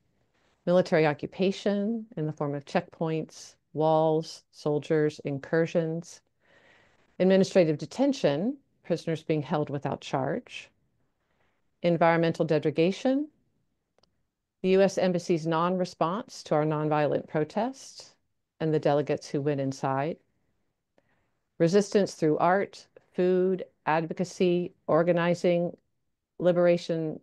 military occupation in the form of checkpoints, walls, soldiers, incursions, administrative detention, prisoners being held without charge, environmental degradation, the U.S. Embassy's non-response to our nonviolent protests and the delegates who went inside, resistance through art, food, advocacy, organizing, liberation,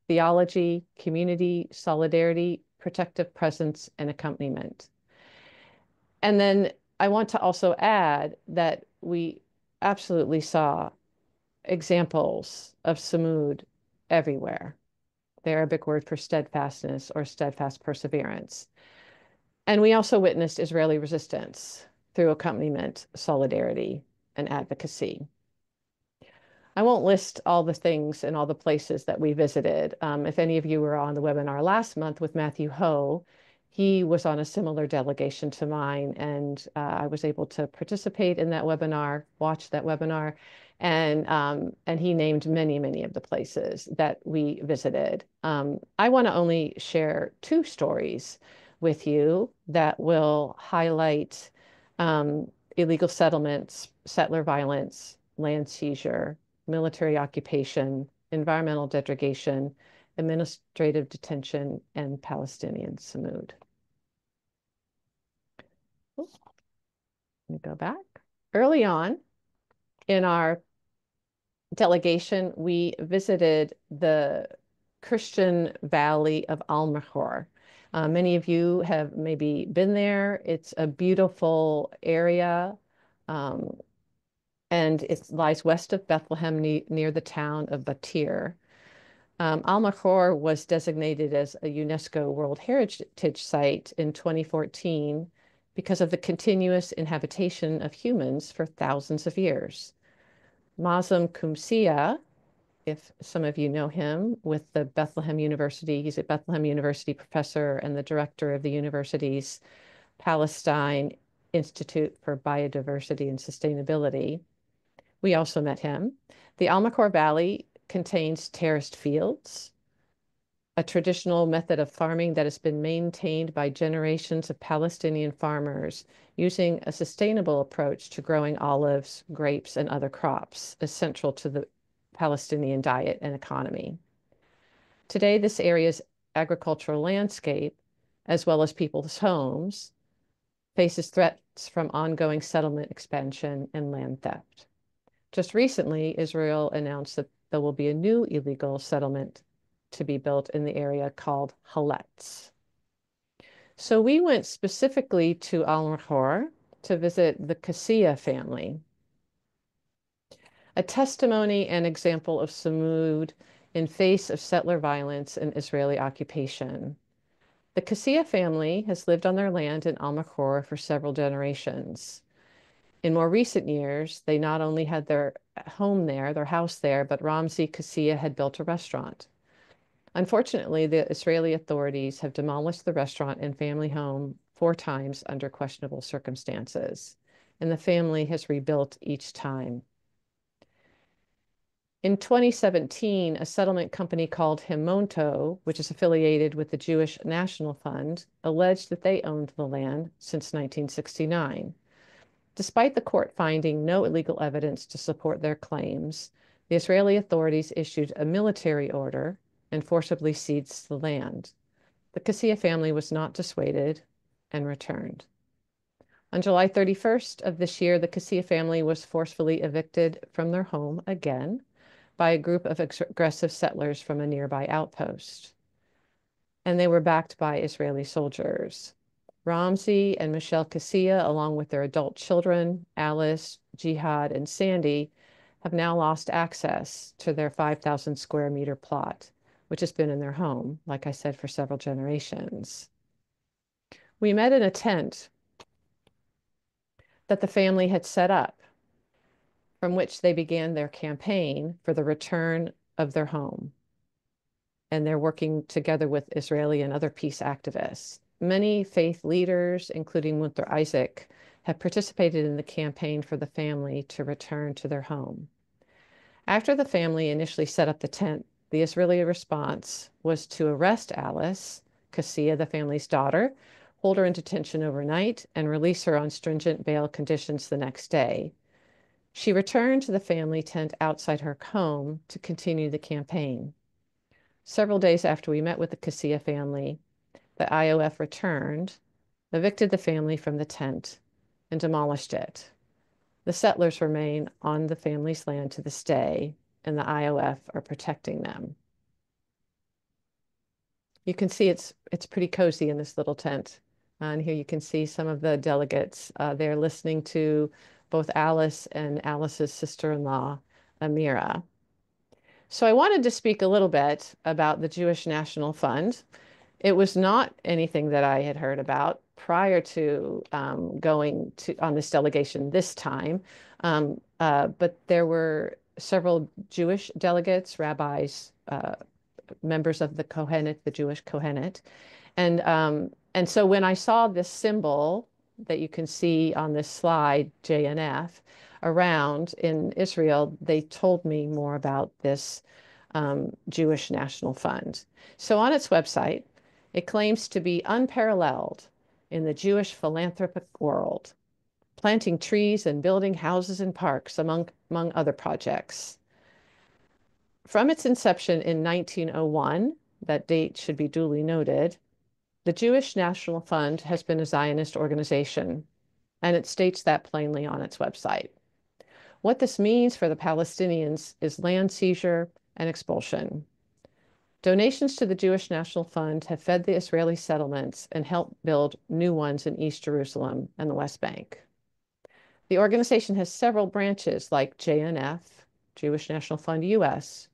theology, community, solidarity, protective presence, and accompaniment. And then I want to also add that we absolutely saw examples of Sumud everywhere, the Arabic word for steadfastness or steadfast perseverance. And we also witnessed Israeli resistance through accompaniment, solidarity, and advocacy. I won't list all the things and all the places that we visited. If any of you were on the webinar last month with Matthew Ho, he was on a similar delegation to mine, and I was able to participate in that webinar, watch that webinar, and he named many, many of the places that we visited. I want to only share two stories with you that will highlight illegal settlements, settler violence, land seizure, military occupation, environmental degradation, administrative detention, and Palestinian Sumud. Let me go back. Early on in our delegation, we visited the Christian valley of Al-Mahor. Many of you have maybe been there. It's a beautiful area, and it lies west of Bethlehem near the town of Batir. Al-Makhor was designated as a UNESCO World Heritage Site in 2014 because of the continuous inhabitation of humans for thousands of years. Mazam Kumsia, if some of you know him, with the Bethlehem University, he's a Bethlehem University professor and the director of the university's Palestine Institute for Biodiversity and Sustainability. We also met him. The Al-Makhor Valley contains terraced fields, a traditional method of farming that has been maintained by generations of Palestinian farmers using a sustainable approach to growing olives, grapes, and other crops, essential to the Palestinian diet and economy. Today, this area's agricultural landscape, as well as people's homes, faces threats from ongoing settlement expansion and land theft. Just recently, Israel announced that there will be a new illegal settlement to be built in the area called Haletz. So we went specifically to Al-Makhor to visit the Kasia family, a testimony and example of Sumud in face of settler violence and Israeli occupation. The Kasia family has lived on their land in Al-Makhor for several generations. In more recent years, they not only had their home there, their house there, but Ramzi Kasia had built a restaurant. Unfortunately, the Israeli authorities have demolished the restaurant and family home 4 times under questionable circumstances, and the family has rebuilt each time. In 2017, a settlement company called Himonto, which is affiliated with the Jewish National Fund, alleged that they owned the land since 1969. Despite the court finding no illegal evidence to support their claims, the Israeli authorities issued a military order and forcibly seized the land. The Kasia family was not dissuaded and returned. On July 31st of this year, the Kasia family was forcefully evicted from their home again by a group of aggressive settlers from a nearby outpost. And they were backed by Israeli soldiers. Ramzi and Michelle Kasia, along with their adult children, Alice, Jihad, and Sandy, have now lost access to their 5,000 square meter plot, which has been in their home, like I said, for several generations. We met in a tent that the family had set up, from which they began their campaign for the return of their home. And they're working together with Israeli and other peace activists. Many faith leaders, including Munther Isaac, have participated in the campaign for the family to return to their home. After the family initially set up the tent, the Israeli response was to arrest Alice, Kasia, the family's daughter, hold her in detention overnight, and release her on stringent bail conditions the next day. She returned to the family tent outside her home to continue the campaign. Several days after we met with the Kasia family, the IOF returned, evicted the family from the tent, and demolished it. The settlers remain on the family's land to this day, and the IOF are protecting them. You can see it's pretty cozy in this little tent. And here you can see some of the delegates. They're listening to both Alice and Alice's sister-in-law, Amira. So I wanted to speak a little bit about the Jewish National Fund. It was not anything that I had heard about prior to going on this delegation this time, but there were several Jewish delegates, rabbis, members of the Kohenet, the Jewish Kohenet, and so when I saw this symbol that you can see on this slide, JNF, around in Israel, they told me more about this Jewish National Fund. So on its website, it claims to be unparalleled in the Jewish philanthropic world, planting trees and building houses and parks, among other projects. From its inception in 1901, that date should be duly noted, the Jewish National Fund has been a Zionist organization, and it states that plainly on its website. What this means for the Palestinians is land seizure and expulsion. Donations to the Jewish National Fund have fed the Israeli settlements and helped build new ones in East Jerusalem and the West Bank. The organization has several branches like JNF, Jewish National Fund US,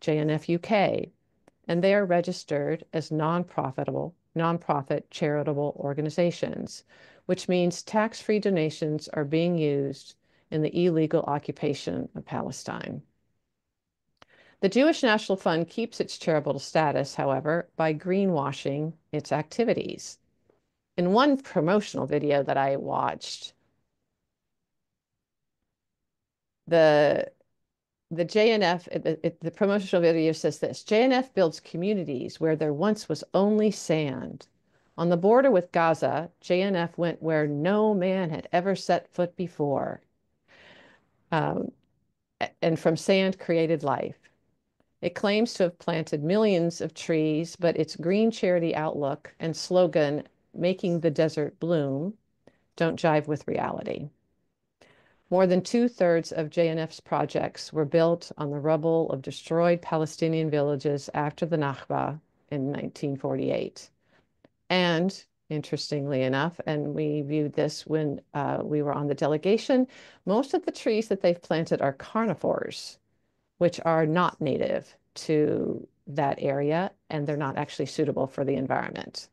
JNF UK, and they are registered as nonprofit charitable organizations, which means tax-free donations are being used in the illegal occupation of Palestine. The Jewish National Fund keeps its charitable status, however, by greenwashing its activities. In one promotional video that I watched, the JNF, the promotional video says this: JNF builds communities where there once was only sand. On the border with Gaza, JNF went where no man had ever set foot before. And from sand created life. It claims to have planted millions of trees, but its green charity outlook and slogan, "Making the desert bloom," don't jive with reality. More than 2/3 of JNF's projects were built on the rubble of destroyed Palestinian villages after the Nakba in 1948. And interestingly enough, and we viewed this when we were on the delegation, most of the trees that they've planted are carnivores, which are not native to that area, and they're not actually suitable for the environment.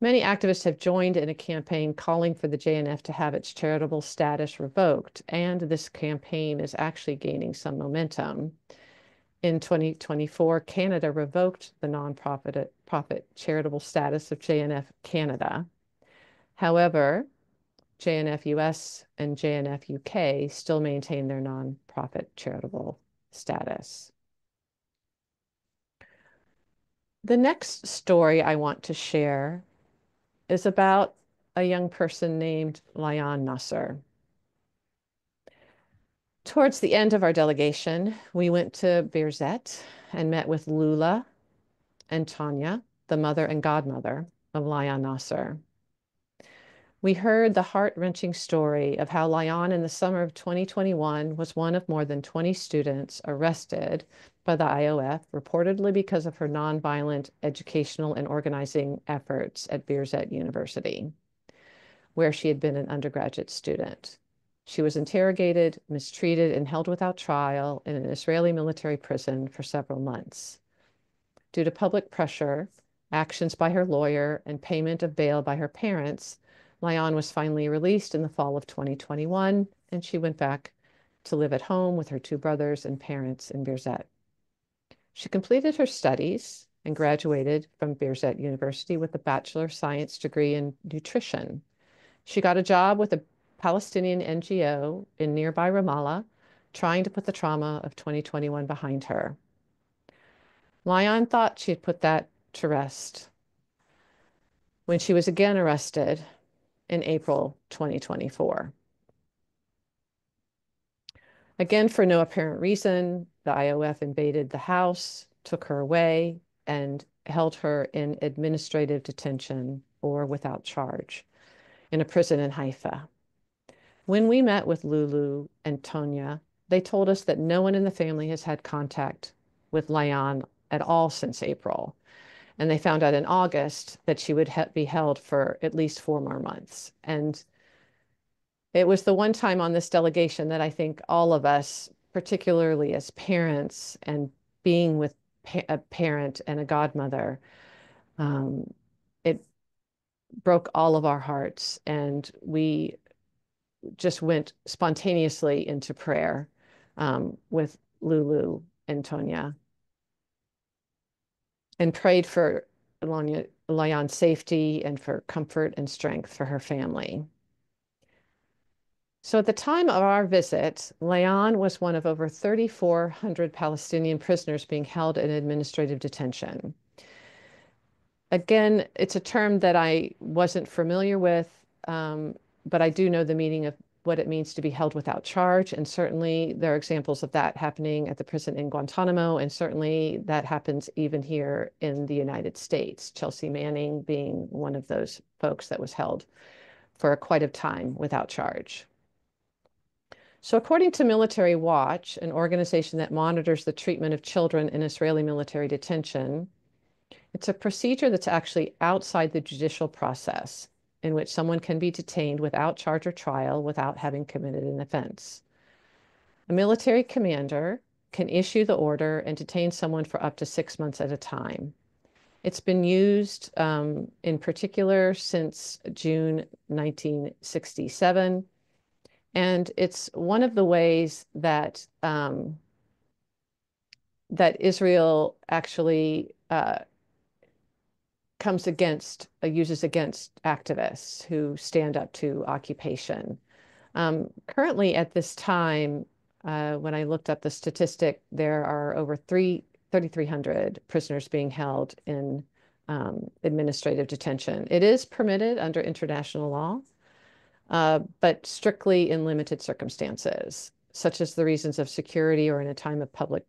Many activists have joined in a campaign calling for the JNF to have its charitable status revoked, and this campaign is actually gaining some momentum. In 2024, Canada revoked the nonprofit charitable status of JNF Canada. However, JNF US and JNF UK still maintain their nonprofit charitable status. The next story I want to share is about a young person named Layan Nasser. Towards the end of our delegation, we went to Birzeit and met with Lula and Tanya, the mother and godmother of Layan Nasser. We heard the heart-wrenching story of how Layan in the summer of 2021 was one of more than 20 students arrested by the IOF, reportedly because of her nonviolent educational and organizing efforts at Birzeit University, where she had been an undergraduate student. She was interrogated, mistreated, and held without trial in an Israeli military prison for several months. Due to public pressure, actions by her lawyer, and payment of bail by her parents, Layan was finally released in the fall of 2021, and she went back to live at home with her two brothers and parents in Birzeit. She completed her studies and graduated from Birzeit University with a Bachelor of Science degree in nutrition. She got a job with a Palestinian NGO in nearby Ramallah, trying to put the trauma of 2021 behind her. Layan thought she had put that to rest when she was again arrested in April 2024. Again, for no apparent reason, the IOF invaded the house, took her away, and held her in administrative detention or without charge in a prison in Haifa. When we met with Lulu and Tonya, they told us that no one in the family has had contact with Layan at all since April. And they found out in August that she would be held for at least 4 more months. And it was the one time on this delegation that I think all of us, particularly as parents and being with a parent and a godmother, it broke all of our hearts. And we just went spontaneously into prayer with Lulu and Tonya and prayed for Layan's safety and for comfort and strength for her family. So at the time of our visit, Layan was one of over 3,400 Palestinian prisoners being held in administrative detention. Again, it's a term that I wasn't familiar with, but I do know the meaning of what it means to be held without charge. And certainly there are examples of that happening at the prison in Guantanamo. And certainly that happens even here in the United States, Chelsea Manning being one of those folks that was held for quite a time without charge. So according to Military Watch, an organization that monitors the treatment of children in Israeli military detention, it's a procedure that's actually outside the judicial process, in which someone can be detained without charge or trial without having committed an offense. A military commander can issue the order and detain someone for up to 6 months at a time. It's been used in particular since June 1967. And it's one of the ways that that Israel actually uses against activists who stand up to occupation. Currently, at this time, when I looked up the statistic, there are over 3,300 prisoners being held in administrative detention. It is permitted under international law, but strictly in limited circumstances, such as the reasons of security or in a time of public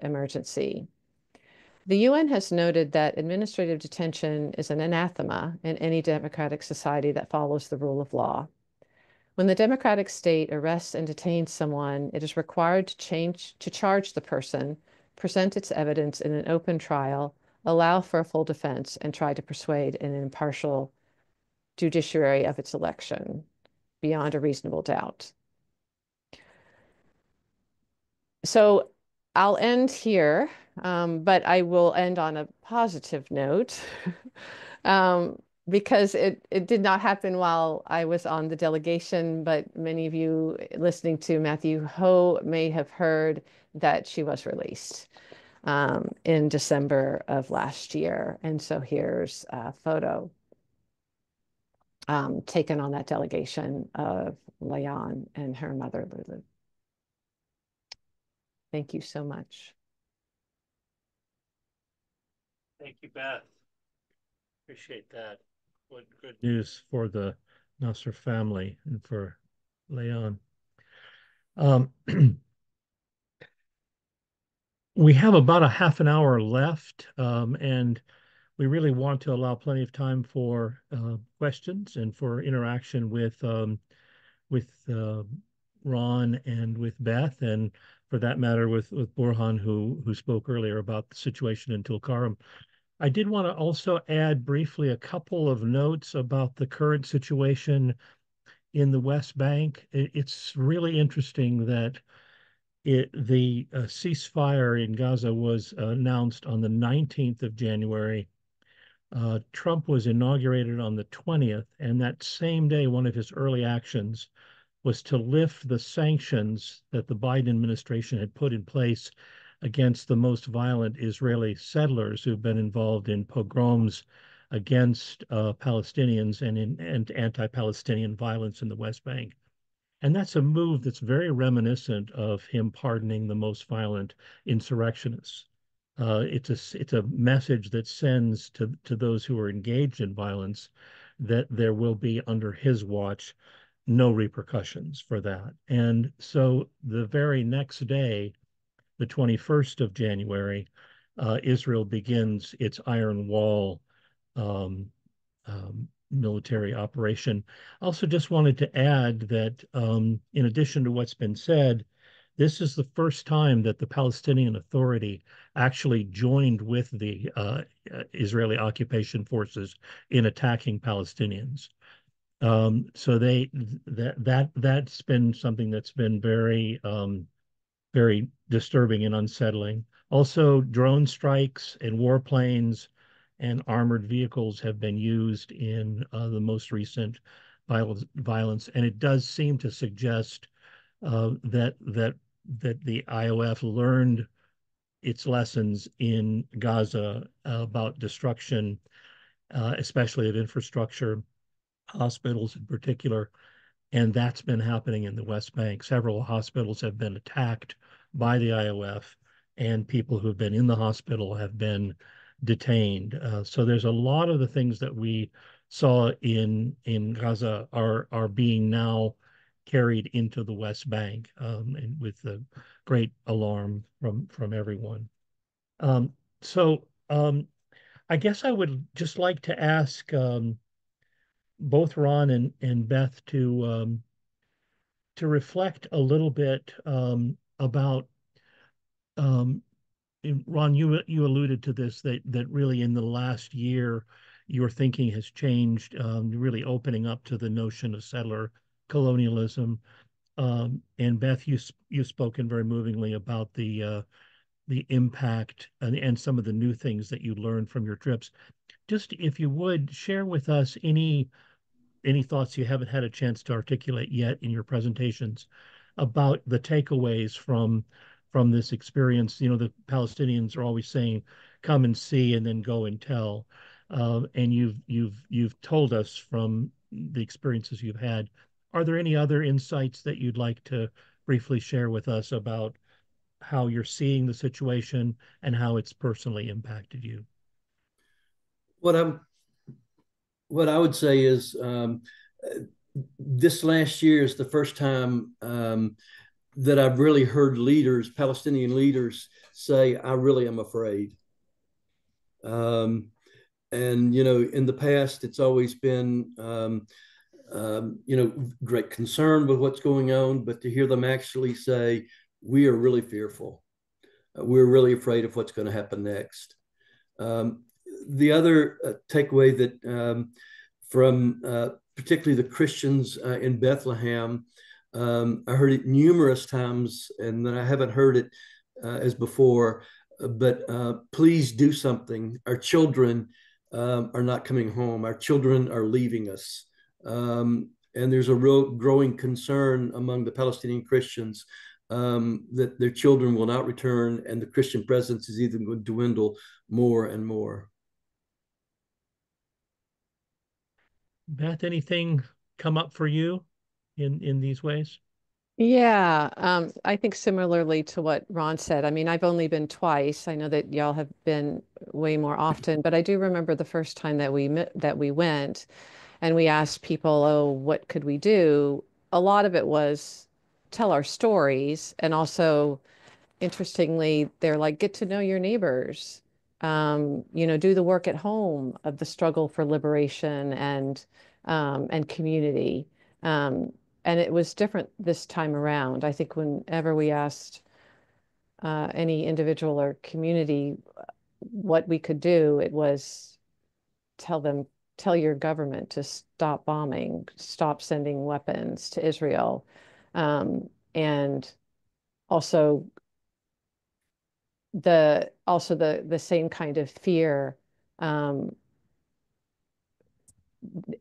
emergency. The UN has noted that administrative detention is an anathema in any democratic society that follows the rule of law. When the democratic state arrests and detains someone, it is required to charge the person, present its evidence in an open trial, allow for a full defense, and try to persuade an impartial judiciary of its election beyond a reasonable doubt. So I'll end here, but I will end on a positive note because it did not happen while I was on the delegation, but many of you listening to Matthew Ho may have heard that she was released in December of last year. And so here's a photo taken on that delegation of Layan and her mother, Lulu. Thank you so much. Thank you, Beth. Appreciate that. What good news for the Nasser family and for Leon. We have about a half an hour left, and we really want to allow plenty of time for questions and for interaction with Ron and with Beth, and for that matter with Borhan, who spoke earlier about the situation in Tulkarm. I did want to also add briefly a couple of notes about the current situation in the West Bank. It's really interesting that the ceasefire in Gaza was announced on the 19th of January. Trump was inaugurated on the 20th, and that same day, one of his early actions was to lift the sanctions that the Biden administration had put in place against the most violent Israeli settlers who've been involved in pogroms against Palestinians and anti-Palestinian violence in the West Bank. And that's a move that's very reminiscent of him pardoning the most violent insurrectionists. It's a message that sends to those who are engaged in violence that there will be, under his watch, no repercussions for that. And so the very next day, the 21st of January, Israel begins its Iron Wall military operation. Also just wanted to add that in addition to what's been said, this is the first time that the Palestinian Authority actually joined with the Israeli occupation forces in attacking Palestinians. So that's been something that's been very very disturbing and unsettling. Also, drone strikes and warplanes and armored vehicles have been used in the most recent violence, and it does seem to suggest that the IOF learned its lessons in Gaza about destruction, especially of infrastructure, hospitals in particular, and that's been happening in the West Bank. Several hospitals have been attacked by the IOF, and people who've been in the hospital have been detained. So there's a lot of the things that we saw in Gaza are being now carried into the West Bank, and with a great alarm from everyone. So I guess I would just like to ask both Ron and Beth to reflect a little bit about um, Ron, you alluded to this that really in the last year your thinking has changed, really opening up to the notion of settler colonialism. And Beth, you've spoken very movingly about the impact and some of the new things that you learned from your trips. Just if you would share with us any thoughts you haven't had a chance to articulate yet in your presentations about the takeaways from this experience. You know, the Palestinians are always saying, "Come and see, and then go and tell." And you've told us from the experiences you've had. Are there any other insights that you'd like to briefly share with us about how you're seeing the situation and how it's personally impacted you? What I'm what I would say is this last year is the first time that I've really heard leaders, Palestinian leaders, say, "I really am afraid." And you know, in the past, it's always been you know, great concern with what's going on, but to hear them actually say, "We are really fearful. We're really afraid of what's going to happen next." Um, the other takeaway that from particularly the Christians in Bethlehem, I heard it numerous times, and then I haven't heard it as before. But please do something. Our children are not coming home. Our children are leaving us. And there's a real growing concern among the Palestinian Christians that their children will not return, and the Christian presence is even going to dwindle more and more. Beth, anything come up for you in these ways? Yeah, I think similarly to what Ron said. I mean, I've only been twice. I know that y'all have been way more often, but I do remember the first time that we went and we asked people, "Oh, what could we do?" A lot of it was tell our stories, and also interestingly, they're like, get to know your neighbors. You know, do the work at home of the struggle for liberation and community. And it was different this time around. I think whenever we asked any individual or community what we could do, it was tell your government to stop bombing, stop sending weapons to Israel, and also the same kind of fear. Um,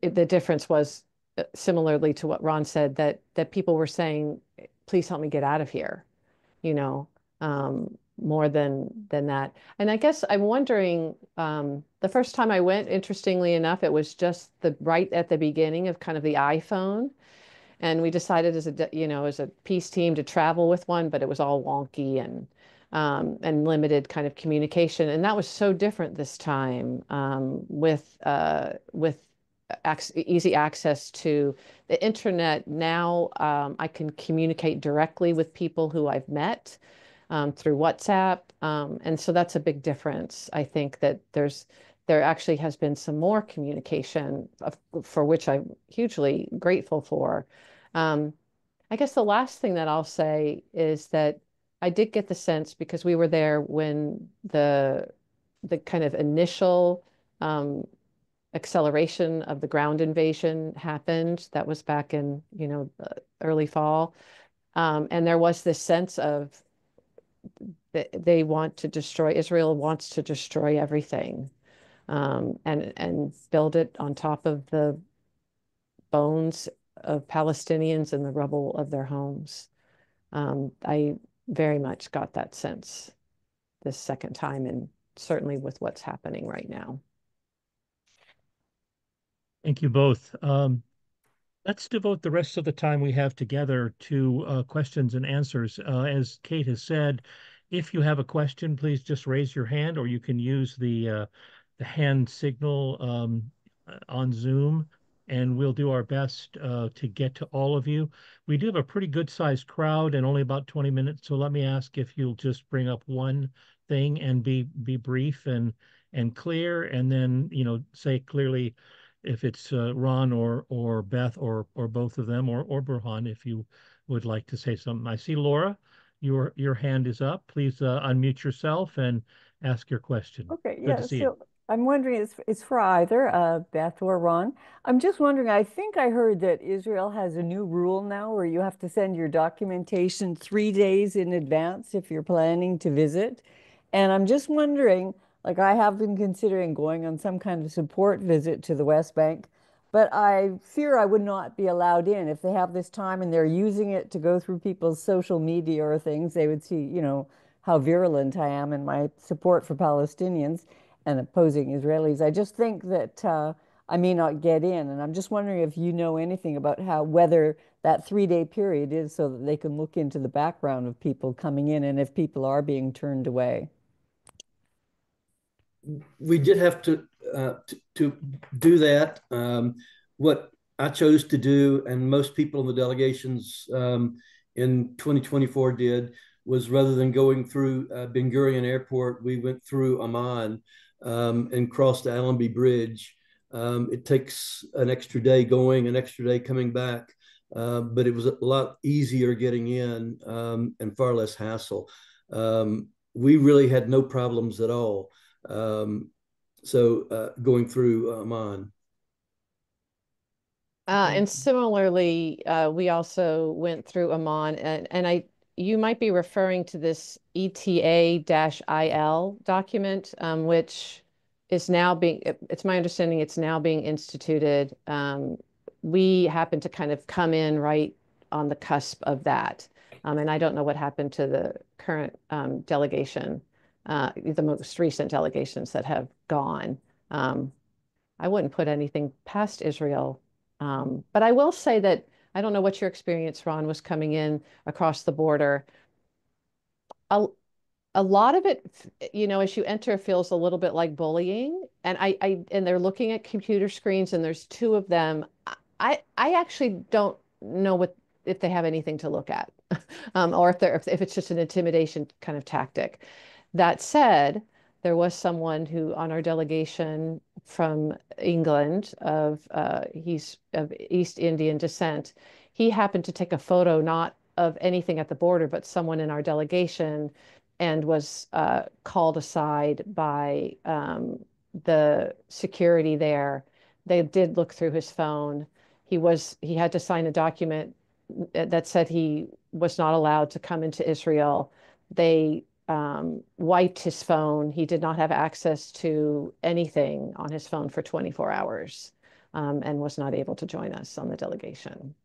the difference was similarly to what Ron said, that people were saying, "Please help me get out of here," you know, more than that. And I guess I'm wondering, the first time I went, interestingly enough, it was just right at the beginning of kind of the iPhone. And we decided as a peace team to travel with one, but it was all wonky and limited kind of communication. And that was so different this time, with easy access to the internet. Now I can communicate directly with people who I've met through WhatsApp. And so that's a big difference. I think that there actually has been some more communication, for which I'm hugely grateful for. I guess the last thing that I'll say is that I did get the sense, because we were there when the kind of initial acceleration of the ground invasion happened. That was back in, early fall. And there was this sense of they want to destroy, Israel wants to destroy everything, and build it on top of the bones of Palestinians and the rubble of their homes. I very much got that sense this second time, and certainly with what's happening right now. Thank you both. Let's devote the rest of the time we have together to questions and answers. As Kate has said, if you have a question, please just raise your hand, or you can use the hand signal on Zoom, and we'll do our best to get to all of you. We do have a pretty good sized crowd and only about 20 minutes, so let me ask if you'll just bring up one thing and be brief and clear, and then say clearly if it's Ron or Beth or both of them, or Burhan, if you would like to say something. I see Laura, your hand is up. Please unmute yourself and ask your question. Okay, Good yeah. to see you. So I'm wondering, it's for either Beth or Ron. I'm just wondering, I think I heard that Israel has a new rule now where you have to send your documentation 3 days in advance if you're planning to visit. And I'm just wondering, like I have been considering going on some kind of support visit to the West Bank, but I fear I would not be allowed in. If they have this time and they're using it to go through people's social media or things, they would see, how virulent I am in my support for Palestinians and opposing Israelis. I just think that I may not get in. And I'm just wondering if you know anything about whether that 3 day period is so that they can look into the background of people coming in and if people are being turned away. We did have to do that. What I chose to do, and most people in the delegations in 2024 did, was rather than going through Ben Gurion Airport, we went through Amman and crossed the Allenby Bridge. It takes an extra day going, an extra day coming back, but it was a lot easier getting in and far less hassle. We really had no problems at all. Going through Amman. And similarly, we also went through Amman, and you might be referring to this ETA-IL document, which is now it's my understanding it's now being instituted. We happen to kind of come in right on the cusp of that. And I don't know what happened to the current delegation, the most recent delegations that have gone. I wouldn't put anything past Israel. But I will say that I don't know what your experience, Ron, was coming in across the border. A lot of it, as you enter, feels a little bit like bullying. And and they're looking at computer screens, and there's two of them. I actually don't know if they have anything to look at, or if it's just an intimidation kind of tactic. That said, there was someone who on our delegation from England he's of East Indian descent. He happened to take a photo, not of anything at the border, but someone in our delegation, and was called aside by the security there. They did look through his phone. He had to sign a document that said he was not allowed to come into Israel. They wiped his phone. He did not have access to anything on his phone for 24 hours and was not able to join us on the delegation.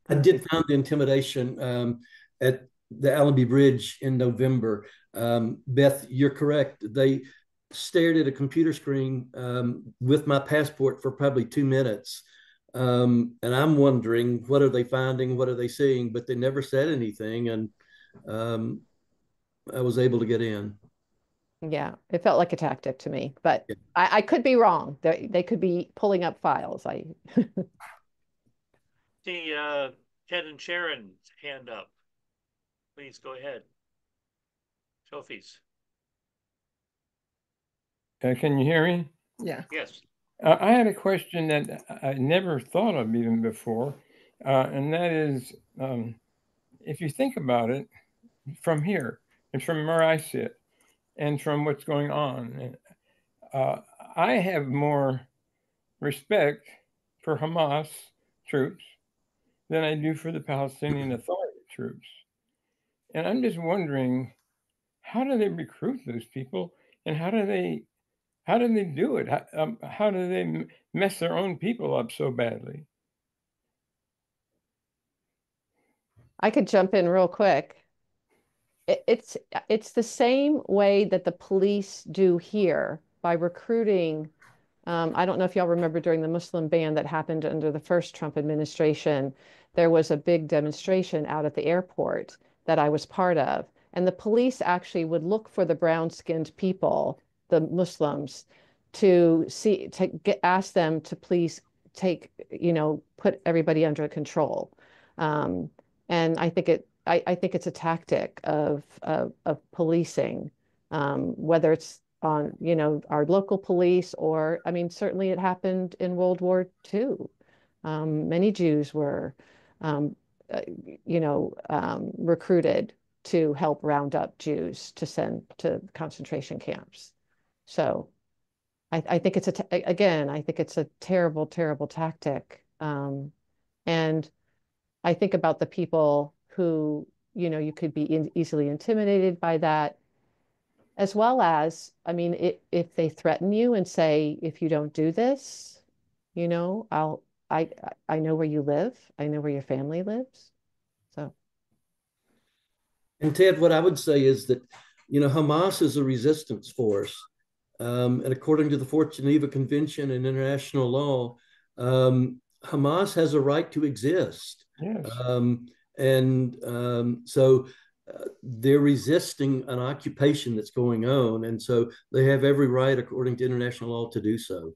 I did find the intimidation at the Allenby Bridge in November. Beth, you're correct. They stared at a computer screen with my passport for probably 2 minutes. And I'm wondering, what are they finding? What are they seeing? But they never said anything. And I was able to get in. Yeah, it felt like a tactic to me, but yeah. I could be wrong. They could be pulling up files. See Ted and Sharon's hand up. Please go ahead. Sophie's. Can you hear me? Yeah. Yes. I had a question that I never thought of even before, and that is, if you think about it, from here and from where I sit and from what's going on, I have more respect for Hamas troops than I do for the Palestinian Authority troops. And I'm just wondering, how do they recruit those people, and how do they do it? How do they mess their own people up so badly? I could jump in real quick. It's the same way that the police do here by recruiting. I don't know if y'all remember during the Muslim ban that happened under the first Trump administration, there was a big demonstration out at the airport that I was part of. And the police actually would look for the brown-skinned people, the Muslims, ask them to please put everybody under control. And I think it's a tactic of policing, whether it's on, our local police, or, I mean, certainly it happened in World War II. Many Jews were um, recruited to help round up Jews to send to concentration camps. So I think it's I think it's a terrible, terrible tactic. And I think about the people who, you could be easily intimidated by that, as well as, I mean, if they threaten you and say, if you don't do this, I I know where you live. I know where your family lives. So. And Ted, what I would say is that, Hamas is a resistance force. And according to the Fourth Geneva Convention and international law, Hamas has a right to exist. Yes. So they're resisting an occupation that's going on. And so they have every right, according to international law, to do so.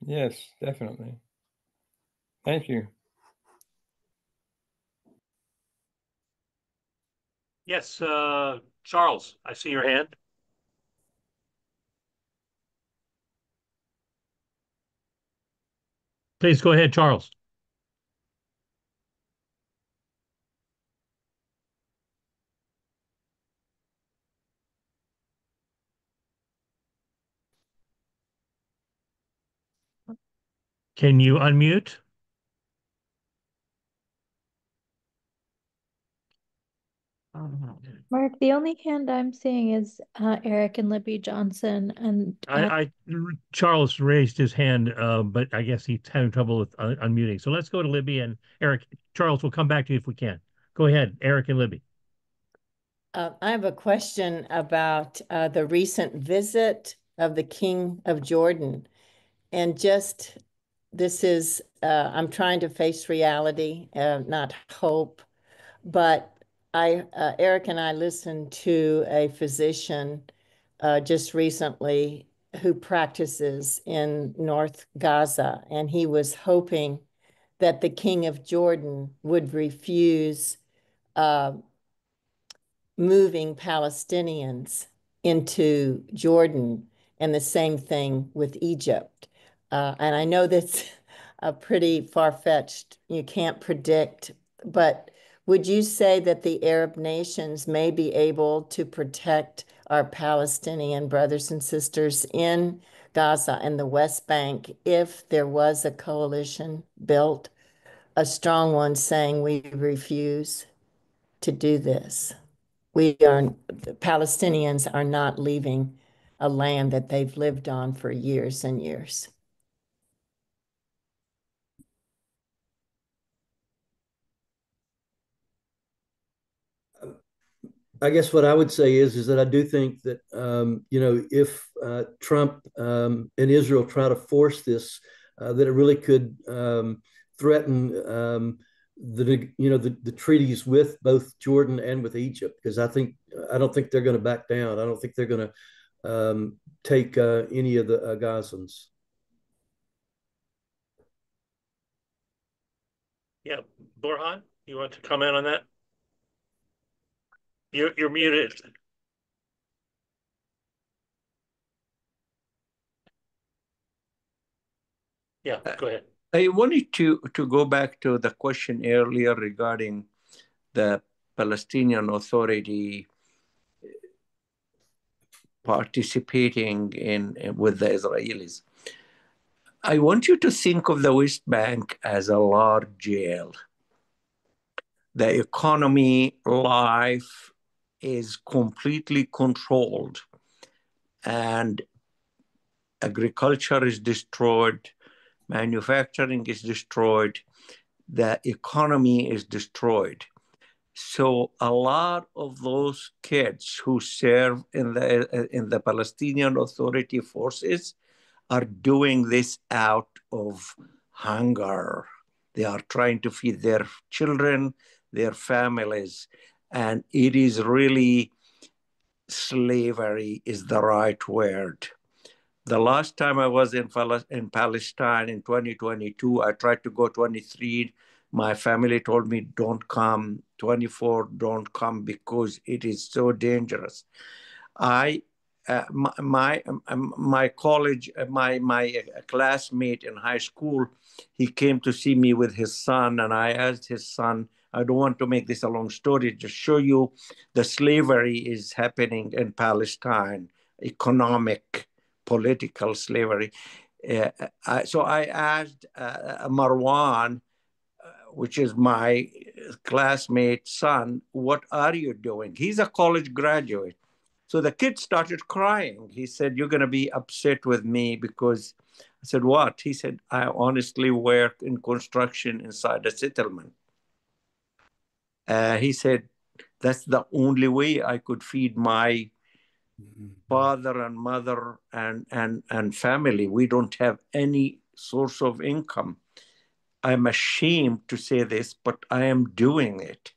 Yes, definitely. Thank you. Yes, Charles, I see your hand. Please go ahead, Charles. Can you unmute? Mark, the only hand I'm seeing is Eric and Libby Johnson, and Charles raised his hand, but I guess he's having trouble with unmuting. So let's go to Libby and Eric. Charles, we'll come back to you if we can. Go ahead, Eric and Libby. I have a question about the recent visit of the King of Jordan. And just, I'm trying to face reality, not hope. But Eric and I listened to a physician just recently who practices in North Gaza, and he was hoping that the King of Jordan would refuse moving Palestinians into Jordan, and the same thing with Egypt. And I know that's a pretty far-fetched, you can't predict, but would you say that the Arab nations may be able to protect our Palestinian brothers and sisters in Gaza and the West Bank if there was a coalition built, a strong one saying we refuse to do this? The Palestinians are not leaving a land that they've lived on for years and years. I guess what I would say is that I do think that if Trump and Israel try to force this, that it really could threaten the treaties with both Jordan and with Egypt, because I don't think they're going to back down. I don't think they're going to take any of the Gazans. Yeah, Borhan, you want to comment on that? You're muted. Yeah, go ahead. I wanted to go back to the question earlier regarding the Palestinian Authority participating with the Israelis. I want you to think of the West Bank as a large jail. The economy, life is completely controlled, and agriculture is destroyed, manufacturing is destroyed, the economy is destroyed. So a lot of those kids who serve in the Palestinian Authority forces are doing this out of hunger. They are trying to feed their children, their families, and it is really slavery is the right word. The last time I was in Palestine in 2022, I tried to go 23. My family told me, don't come. 24, don't come because it is so dangerous. I my college, my classmate in high school, he came to see me with his son, and I asked his son, I don't want to make this a long story, just show you the slavery is happening in Palestine, economic, political slavery. So I asked Marwan, which is my classmate's son, what are you doing? He's a college graduate. So the kid started crying. He said, you're going to be upset with me because I said, what? He said, I honestly work in construction inside a settlement. He said, that's the only way I could feed my father and mother and family. We don't have any source of income. I'm ashamed to say this, but I am doing it.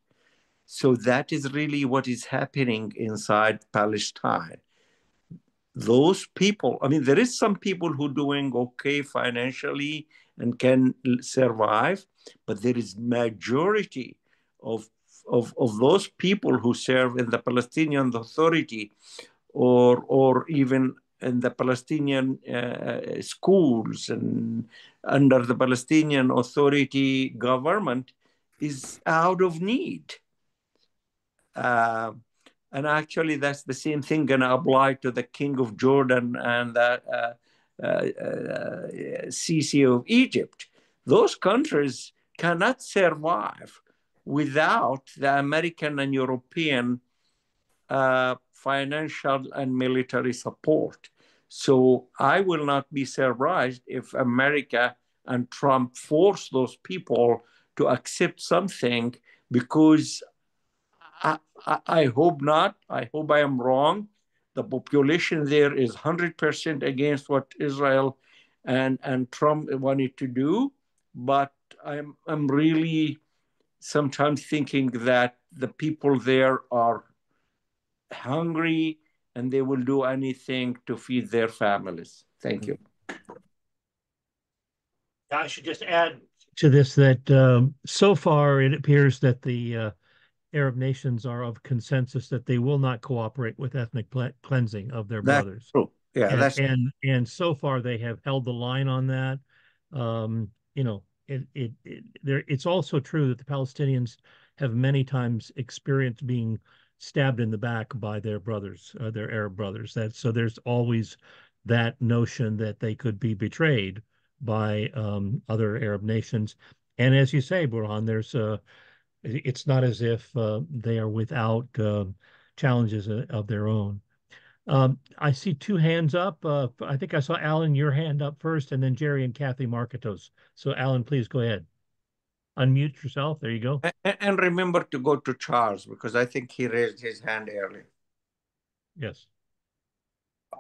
So that is really what is happening inside Palestine. Those people, I mean, there is some people who are doing okay financially and can survive, but there is majority of those people who serve in the Palestinian Authority or even in the Palestinian schools and under the Palestinian Authority government is out of need. And actually, that's the same thing going to apply to the King of Jordan and the Sisi of Egypt. Those countries cannot survive without the American and European financial and military support. So I will not be surprised if America and Trump force those people to accept something, because I hope not. I hope I am wrong. The population there is 100% against what Israel and Trump wanted to do. But I'm really sometimes thinking that the people there are hungry and they will do anything to feed their families. Thank you. I should just add to this that so far it appears that the Arab nations are of consensus that they will not cooperate with ethnic cleansing of their That's brothers. true. Yeah, and, that's and so far they have held the line on that. You know, it's also true that the Palestinians have many times experienced being stabbed in the back by their brothers, their Arab brothers. So there's always that notion that they could be betrayed by other Arab nations. And as you say, Burhan, it's not as if they are without challenges of their own. I see two hands up. I think I saw Alan, your hand up first, and then Jerry and Kathy Marketos. So Alan, please go ahead. Unmute yourself. There you go. And remember to go to Charles, because I think he raised his hand early. Yes.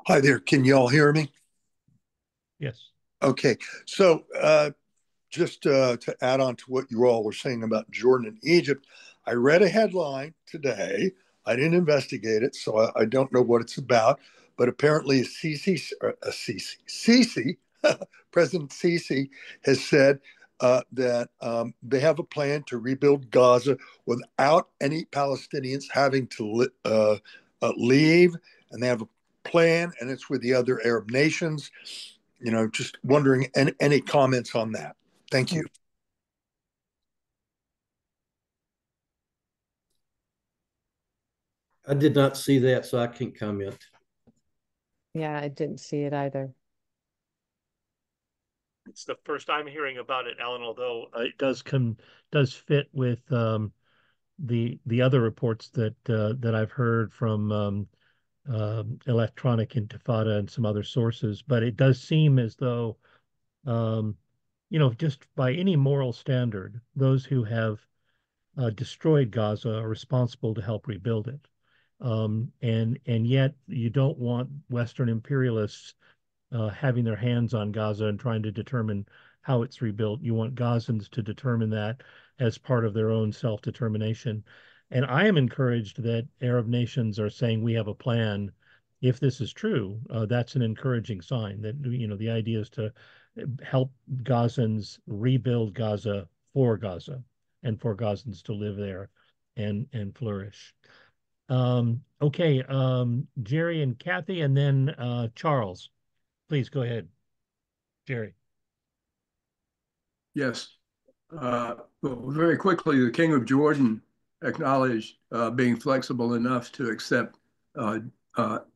Hi there. Can you all hear me? Yes. Okay. So just to add on to what you all were saying about Jordan and Egypt, I read a headline today. I didn't investigate it, so I don't know what it's about. But apparently, Sisi, President Sisi has said that they have a plan to rebuild Gaza without any Palestinians having to leave, and they have a plan, and it's with the other Arab nations. You know, just wondering any comments on that. Thank you. I did not see that, so I can't comment. Yeah, I didn't see it either. It's the first I'm hearing about it, Alan, although it does fit with the other reports that I've heard from Electronic Intifada and some other sources. But it does seem as though, you know, just by any moral standard, those who have destroyed Gaza are responsible to help rebuild it. And yet you don't want Western imperialists having their hands on Gaza and trying to determine how it's rebuilt. You want Gazans to determine that as part of their own self-determination. And I am encouraged that Arab nations are saying we have a plan. If this is true, that's an encouraging sign that, you know, the idea is to help Gazans rebuild Gaza for Gaza and for Gazans to live there and flourish. Okay, Jerry and Kathy, and then Charles. Please go ahead, Jerry. Yes. Well, very quickly, the King of Jordan acknowledged being flexible enough to accept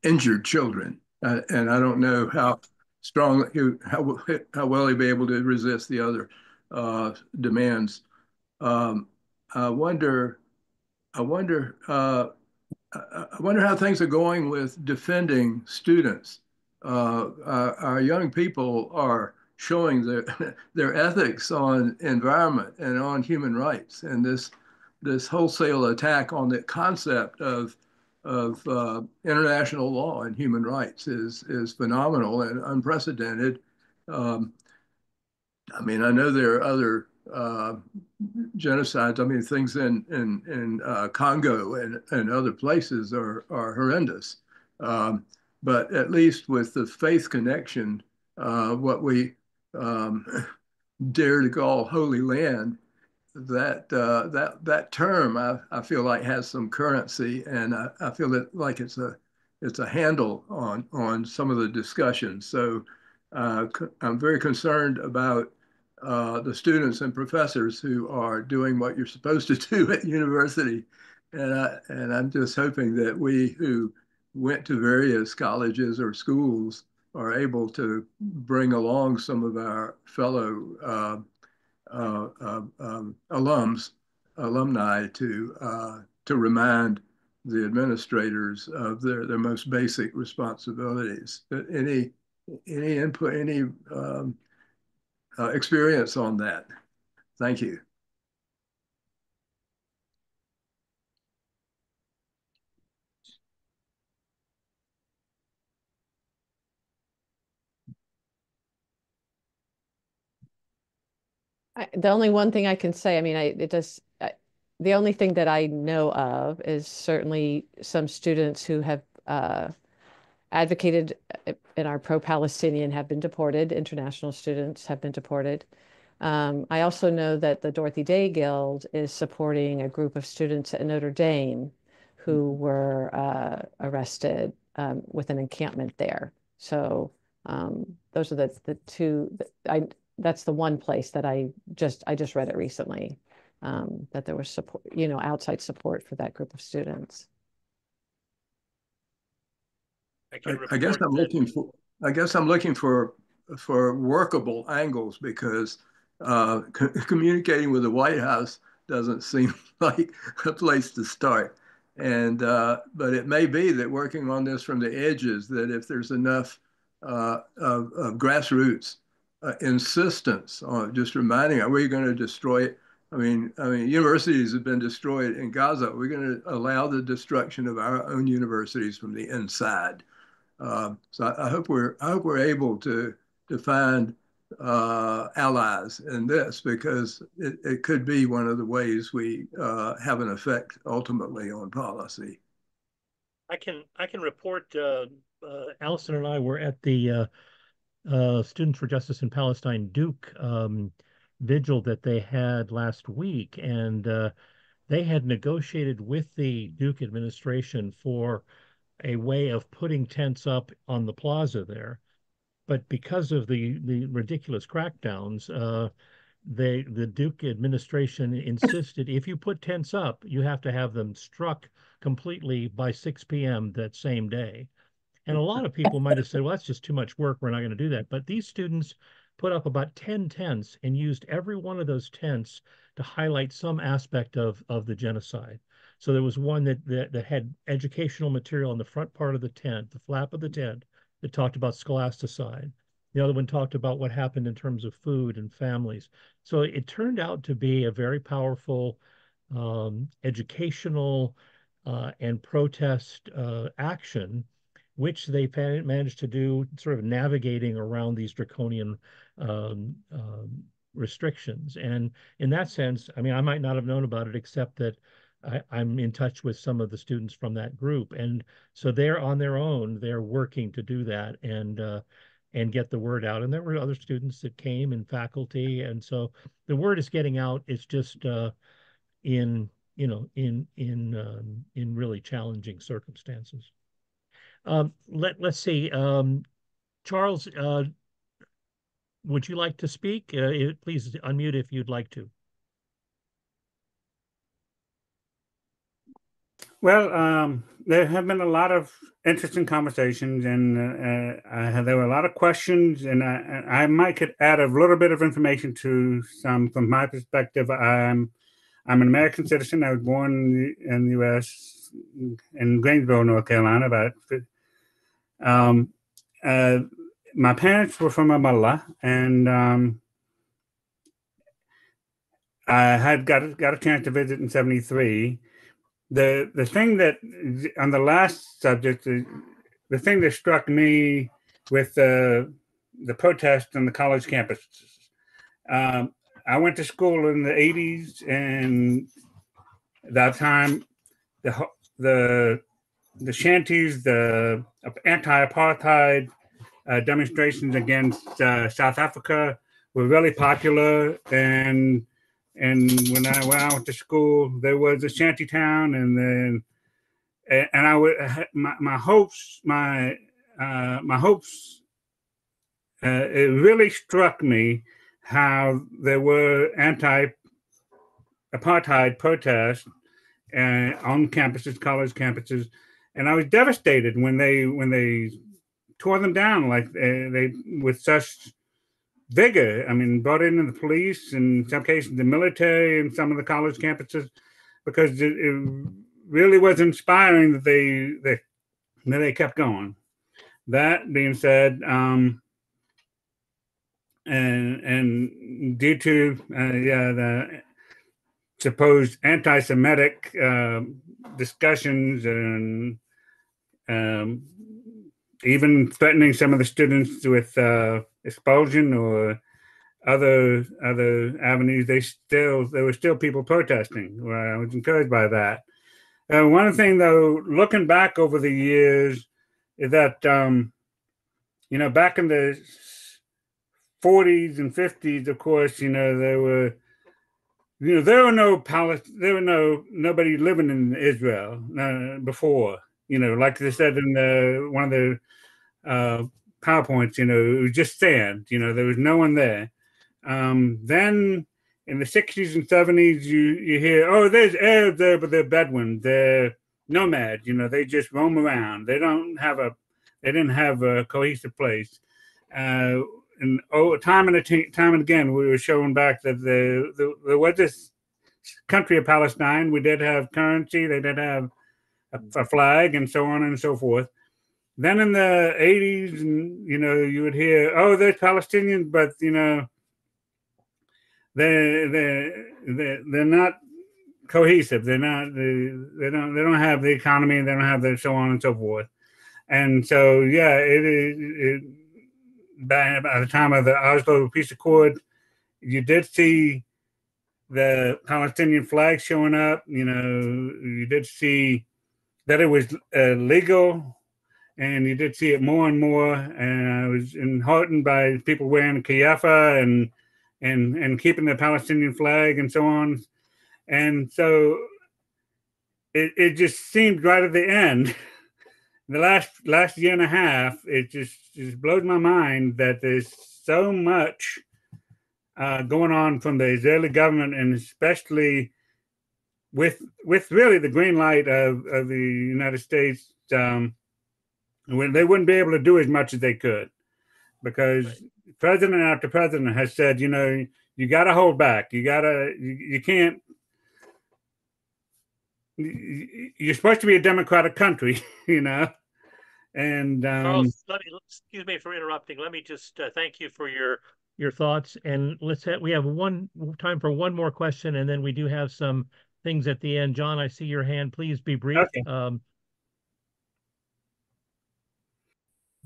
injured children. And I don't know how strong, how well he'd be able to resist the other demands. Um, I wonder, I wonder, I wonder how things are going with defending students. Our young people are showing their their ethics on environment and on human rights, and this wholesale attack on the concept of international law and human rights is phenomenal and unprecedented. Um, I mean, I know there are other genocides. I mean, things in Congo and other places are horrendous. But at least with the faith connection, what we um, dare to call Holy Land, that term I feel like has some currency, and I feel like it's a handle on some of the discussions. So I'm very concerned about the students and professors who are doing what you're supposed to do at university, and I'm just hoping that we who went to various colleges or schools are able to bring along some of our fellow alumni to remind the administrators of their most basic responsibilities. But any input, any experience on that? Thank you. The only one thing I can say, I mean, the only thing that I know of is certainly some students who have advocated and are pro-Palestinian have been deported. International students have been deported. I also know that the Dorothy Day Guild is supporting a group of students at Notre Dame who were arrested with an encampment there. So those are the two. That's the one place that I just read it recently, that there was support, outside support for that group of students. I guess I'm looking for workable angles because communicating with the White House doesn't seem like a place to start. And but it may be that working on this from the edges, that if there's enough of grassroots insistence on just reminding, are we going to destroy it? I mean, universities have been destroyed in Gaza. We're going to allow the destruction of our own universities from the inside. So I hope we're able to find allies in this, because it could be one of the ways we have an effect ultimately on policy. I can report. Allison and I were at the Students for Justice in Palestine Duke vigil that they had last week, and they had negotiated with the Duke administration for a way of putting tents up on the plaza there. But because of the ridiculous crackdowns, the Duke administration insisted if you put tents up, you have to have them struck completely by 6 p.m. that same day. And a lot of people might have said, well, that's just too much work. We're not going to do that. But these students put up about 10 tents and used every one of those tents to highlight some aspect of the genocide. So there was one that had educational material on the front part of the tent, the flap of the tent, that talked about scholasticide. The other one talked about what happened in terms of food and families. So it turned out to be a very powerful educational and protest action, which they managed to do, sort of navigating around these draconian restrictions. And in that sense, I mean, I might not have known about it, except that I'm in touch with some of the students from that group. And so they're on their own, they're working to do that and get the word out. And there were other students that came and faculty. And so the word is getting out. It's just in in really challenging circumstances. Let's see, Charles, would you like to speak? Please unmute if you'd like to. Well, there have been a lot of interesting conversations, and there were a lot of questions, and I might could add a little bit of information to some from my perspective. I'm an American citizen. I was born in the U.S. in Greensboro, North Carolina. My parents were from Ramallah, and I had got a chance to visit in '73. The thing that on the last subject, the thing that struck me with the protest on the college campuses. I went to school in the '80s, and that time the shanties, the anti-apartheid demonstrations against South Africa were really popular, and when I went to school, there was a shanty town, and I would my hopes. It really struck me how there were anti-apartheid protests on campuses, college campuses, and I was devastated when they tore them down like they with such vigor. I mean, brought in the police, in some cases the military, and some of the college campuses, because it really was inspiring that they kept going. That being said, and due to the supposed anti-Semitic discussions and even threatening some of the students with expulsion or other avenues, there were still people protesting. Well, I was encouraged by that. One thing, though, looking back over the years, is that back in the '40s and '50s, of course, there were nobody living in Israel before. Like they said in one of the PowerPoints, it was just sand. There was no one there. Then in the '60s and '70s, you hear, oh, there's Arabs there, but they're Bedouins. They're nomads. They just roam around. They didn't have a cohesive place. And time and again, we were showing back that there was this country of Palestine. We did have currency. They did have a flag, and so on and so forth. Then in the '80s, you would hear, oh, there's Palestinians, but they're not cohesive. They don't have the economy. They don't have the so on and so forth. And so by the time of the Oslo Peace Accord, you did see the Palestinian flag showing up. You did see that it was legal, and you did see it more and more. And I was heartened by people wearing kiafa and keeping the Palestinian flag and so on. And so it just seemed right at the end. The last year and a half, it just blows my mind that there's so much going on from the Israeli government, and especially with really the green light of the United States, when they wouldn't be able to do as much as they could, because president after president has said, you got to hold back. You can't. You're supposed to be a democratic country, And Charles, excuse me for interrupting. Let me just thank you for your thoughts, and we have time for one more question, and then we do have some things at the end. John, I see your hand. Please be brief. Okay.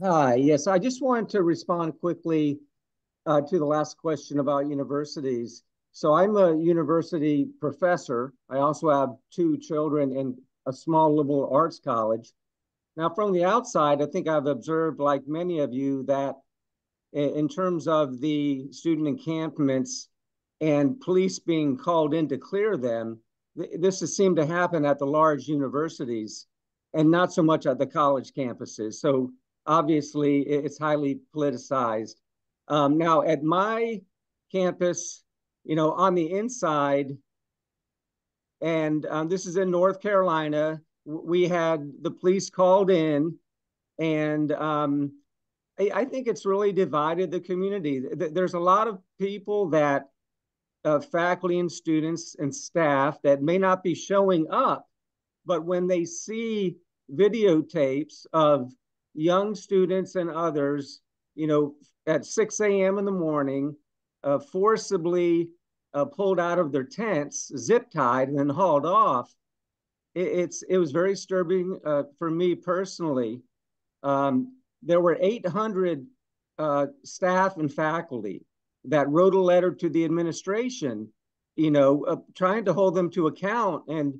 Hi. Yes, I just wanted to respond quickly to the last question about universities. So I'm a university professor. I also have 2 children in a small liberal arts college. Now, from the outside, I think I've observed, like many of you, that in terms of the student encampments and police being called in to clear them, this has seemed to happen at the large universities and not so much at the college campuses. So obviously it's highly politicized. Now at my campus, on the inside, and this is in North Carolina, we had the police called in, and I think it's really divided the community. There's a lot of people that faculty and students and staff that may not be showing up, but when they see videotapes of young students and others, at 6 a.m. in the morning, forcibly pulled out of their tents, zip tied, and then hauled off, it was very disturbing for me personally. There were 800 staff and faculty that wrote a letter to the administration, trying to hold them to account and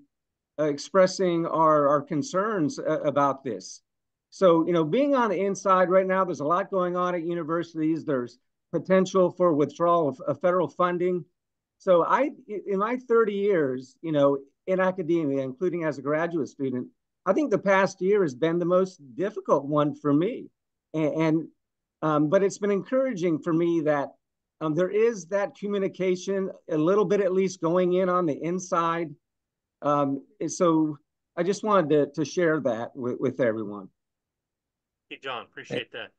expressing our concerns about this. So, being on the inside right now, there's a lot going on at universities. There's potential for withdrawal of federal funding. So in my 30 years, in academia, including as a graduate student, I think the past year has been the most difficult one for me. But it's been encouraging for me that there is that communication, a little bit at least, going in on the inside. So I just wanted to share that with everyone. Hey, John, appreciate that.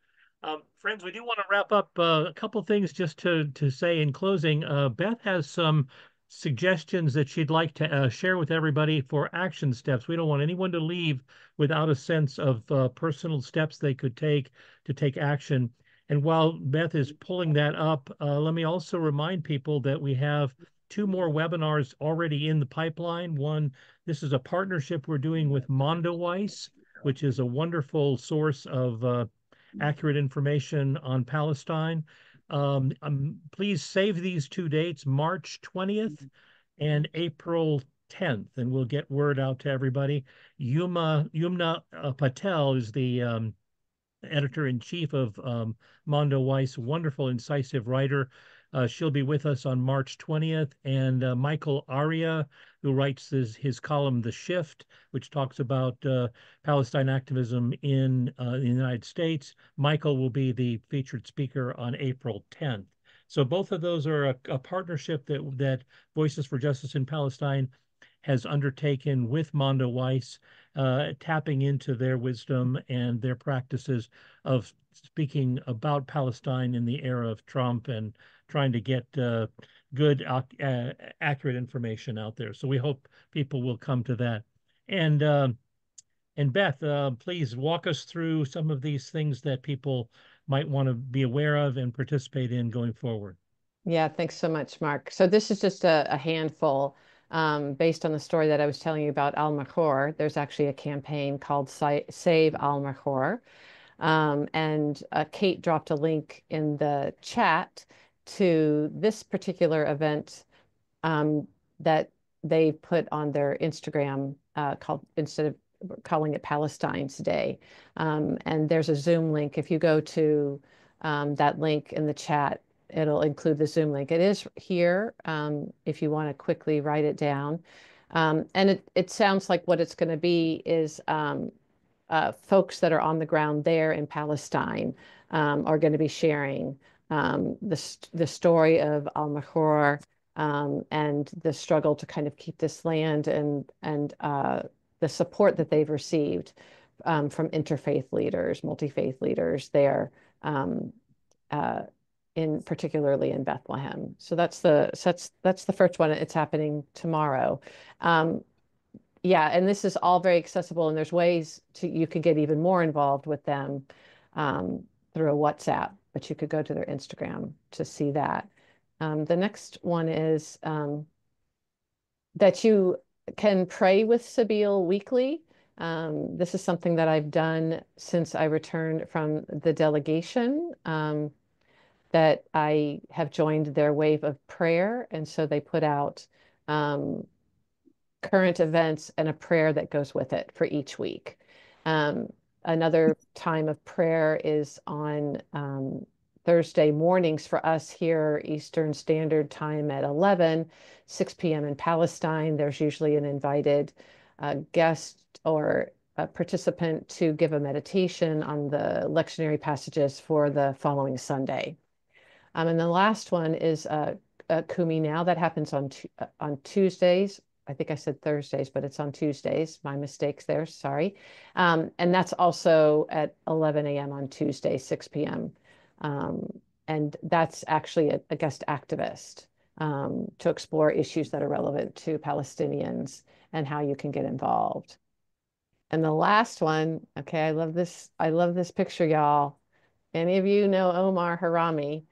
Friends, we do want to wrap up a couple things just to say in closing. Beth has some suggestions that she'd like to share with everybody for action steps. We don't want anyone to leave without a sense of personal steps they could take to take action. And while Beth is pulling that up, let me also remind people that we have 2 more webinars already in the pipeline. One, this is a partnership we're doing with Mondoweiss, which is a wonderful source of accurate information on Palestine. Please save these 2 dates, March 20th and April 10th, and we'll get word out to everybody. Yumna Patel is the editor-in-chief of Mondoweiss, wonderful, incisive writer. She'll be with us on March 20th, and Michael Aria, who writes his column, The Shift, which talks about Palestine activism in the United States. Michael will be the featured speaker on April 10th. So both of those are a partnership that Voices for Justice in Palestine has undertaken with Mondoweiss, tapping into their wisdom and their practices of speaking about Palestine in the era of Trump and trying to get good, accurate information out there. So we hope people will come to that. And Beth, please walk us through some of these things that people might want to be aware of and participate in going forward. Yeah, thanks so much, Mark. So this is just a handful. Based on the story that I was telling you about Al-Mahor, there's actually a campaign called Save Al-Mahor. And Kate dropped a link in the chat to this particular event that they put on their Instagram called, instead of calling it Palestine's Day. And there's a Zoom link. If you go to that link in the chat, it'll include the Zoom link. It is here if you want to quickly write it down. And it sounds like what it's going to be is folks that are on the ground there in Palestine are going to be sharing the story of Al-Mahor and the struggle to kind of keep this land and the support that they've received from interfaith leaders, multi-faith leaders there, particularly in Bethlehem. So that's the first one. It's happening tomorrow. Yeah, and this is all very accessible, and there's ways you could get even more involved with them through a WhatsApp, but you could go to their Instagram to see that. The next one is that you can pray with Sabeel weekly. This is something that I've done since I returned from the delegation, that I have joined their wave of prayer. And so they put out current events and a prayer that goes with it for each week. Another time of prayer is on Thursday mornings for us here, Eastern Standard Time at 11, 6 p.m. in Palestine. There's usually an invited guest or a participant to give a meditation on the lectionary passages for the following Sunday. And the last one is Kumi Now. That happens on Tuesdays. I think I said Thursdays, but it's on Tuesdays. My mistakes there, sorry. And that's also at 11 a.m. on Tuesday, 6 p.m. And that's actually a guest activist to explore issues that are relevant to Palestinians and how you can get involved. And the last one, okay, I love this picture, y'all. Any of you know Omar Harami,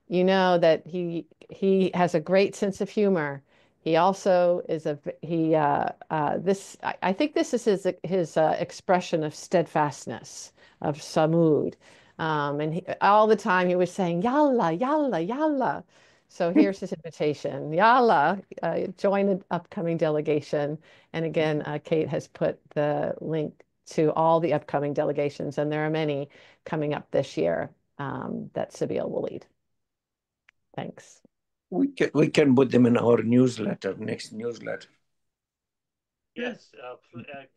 you know that he has a great sense of humor. He also is I think this is his expression of steadfastness, of Sumud. And all the time he was saying, Yalla, Yalla, Yalla. So here's his invitation. Yalla, join an upcoming delegation. And again, Kate has put the link to all the upcoming delegations, and there are many coming up this year that Sibyl will lead. Thanks. We can put them in our newsletter, next newsletter. Yes,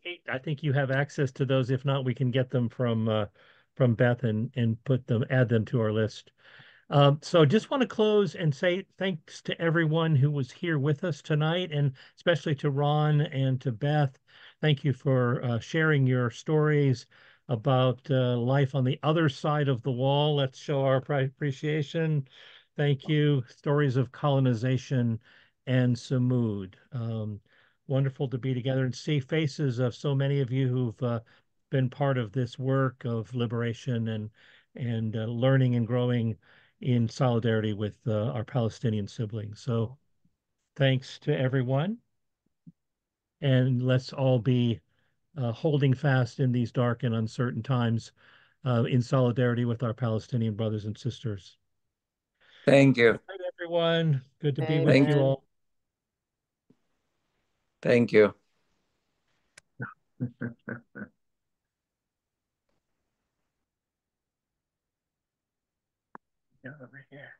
Kate, I think you have access to those. If not, we can get them from Beth and add them to our list. So just want to close and say thanks to everyone who was here with us tonight, and especially to Ron and to Beth. Thank you for sharing your stories about life on the other side of the wall. Let's show our appreciation. Thank you. Stories of colonization and Sumud. Wonderful to be together and see faces of so many of you who've been part of this work of liberation and learning and growing in solidarity with our Palestinian siblings. So thanks to everyone. And let's all be holding fast in these dark and uncertain times in solidarity with our Palestinian brothers and sisters. Thank you. Good night, everyone. Good to be with you all. Thank you. Yeah, over here.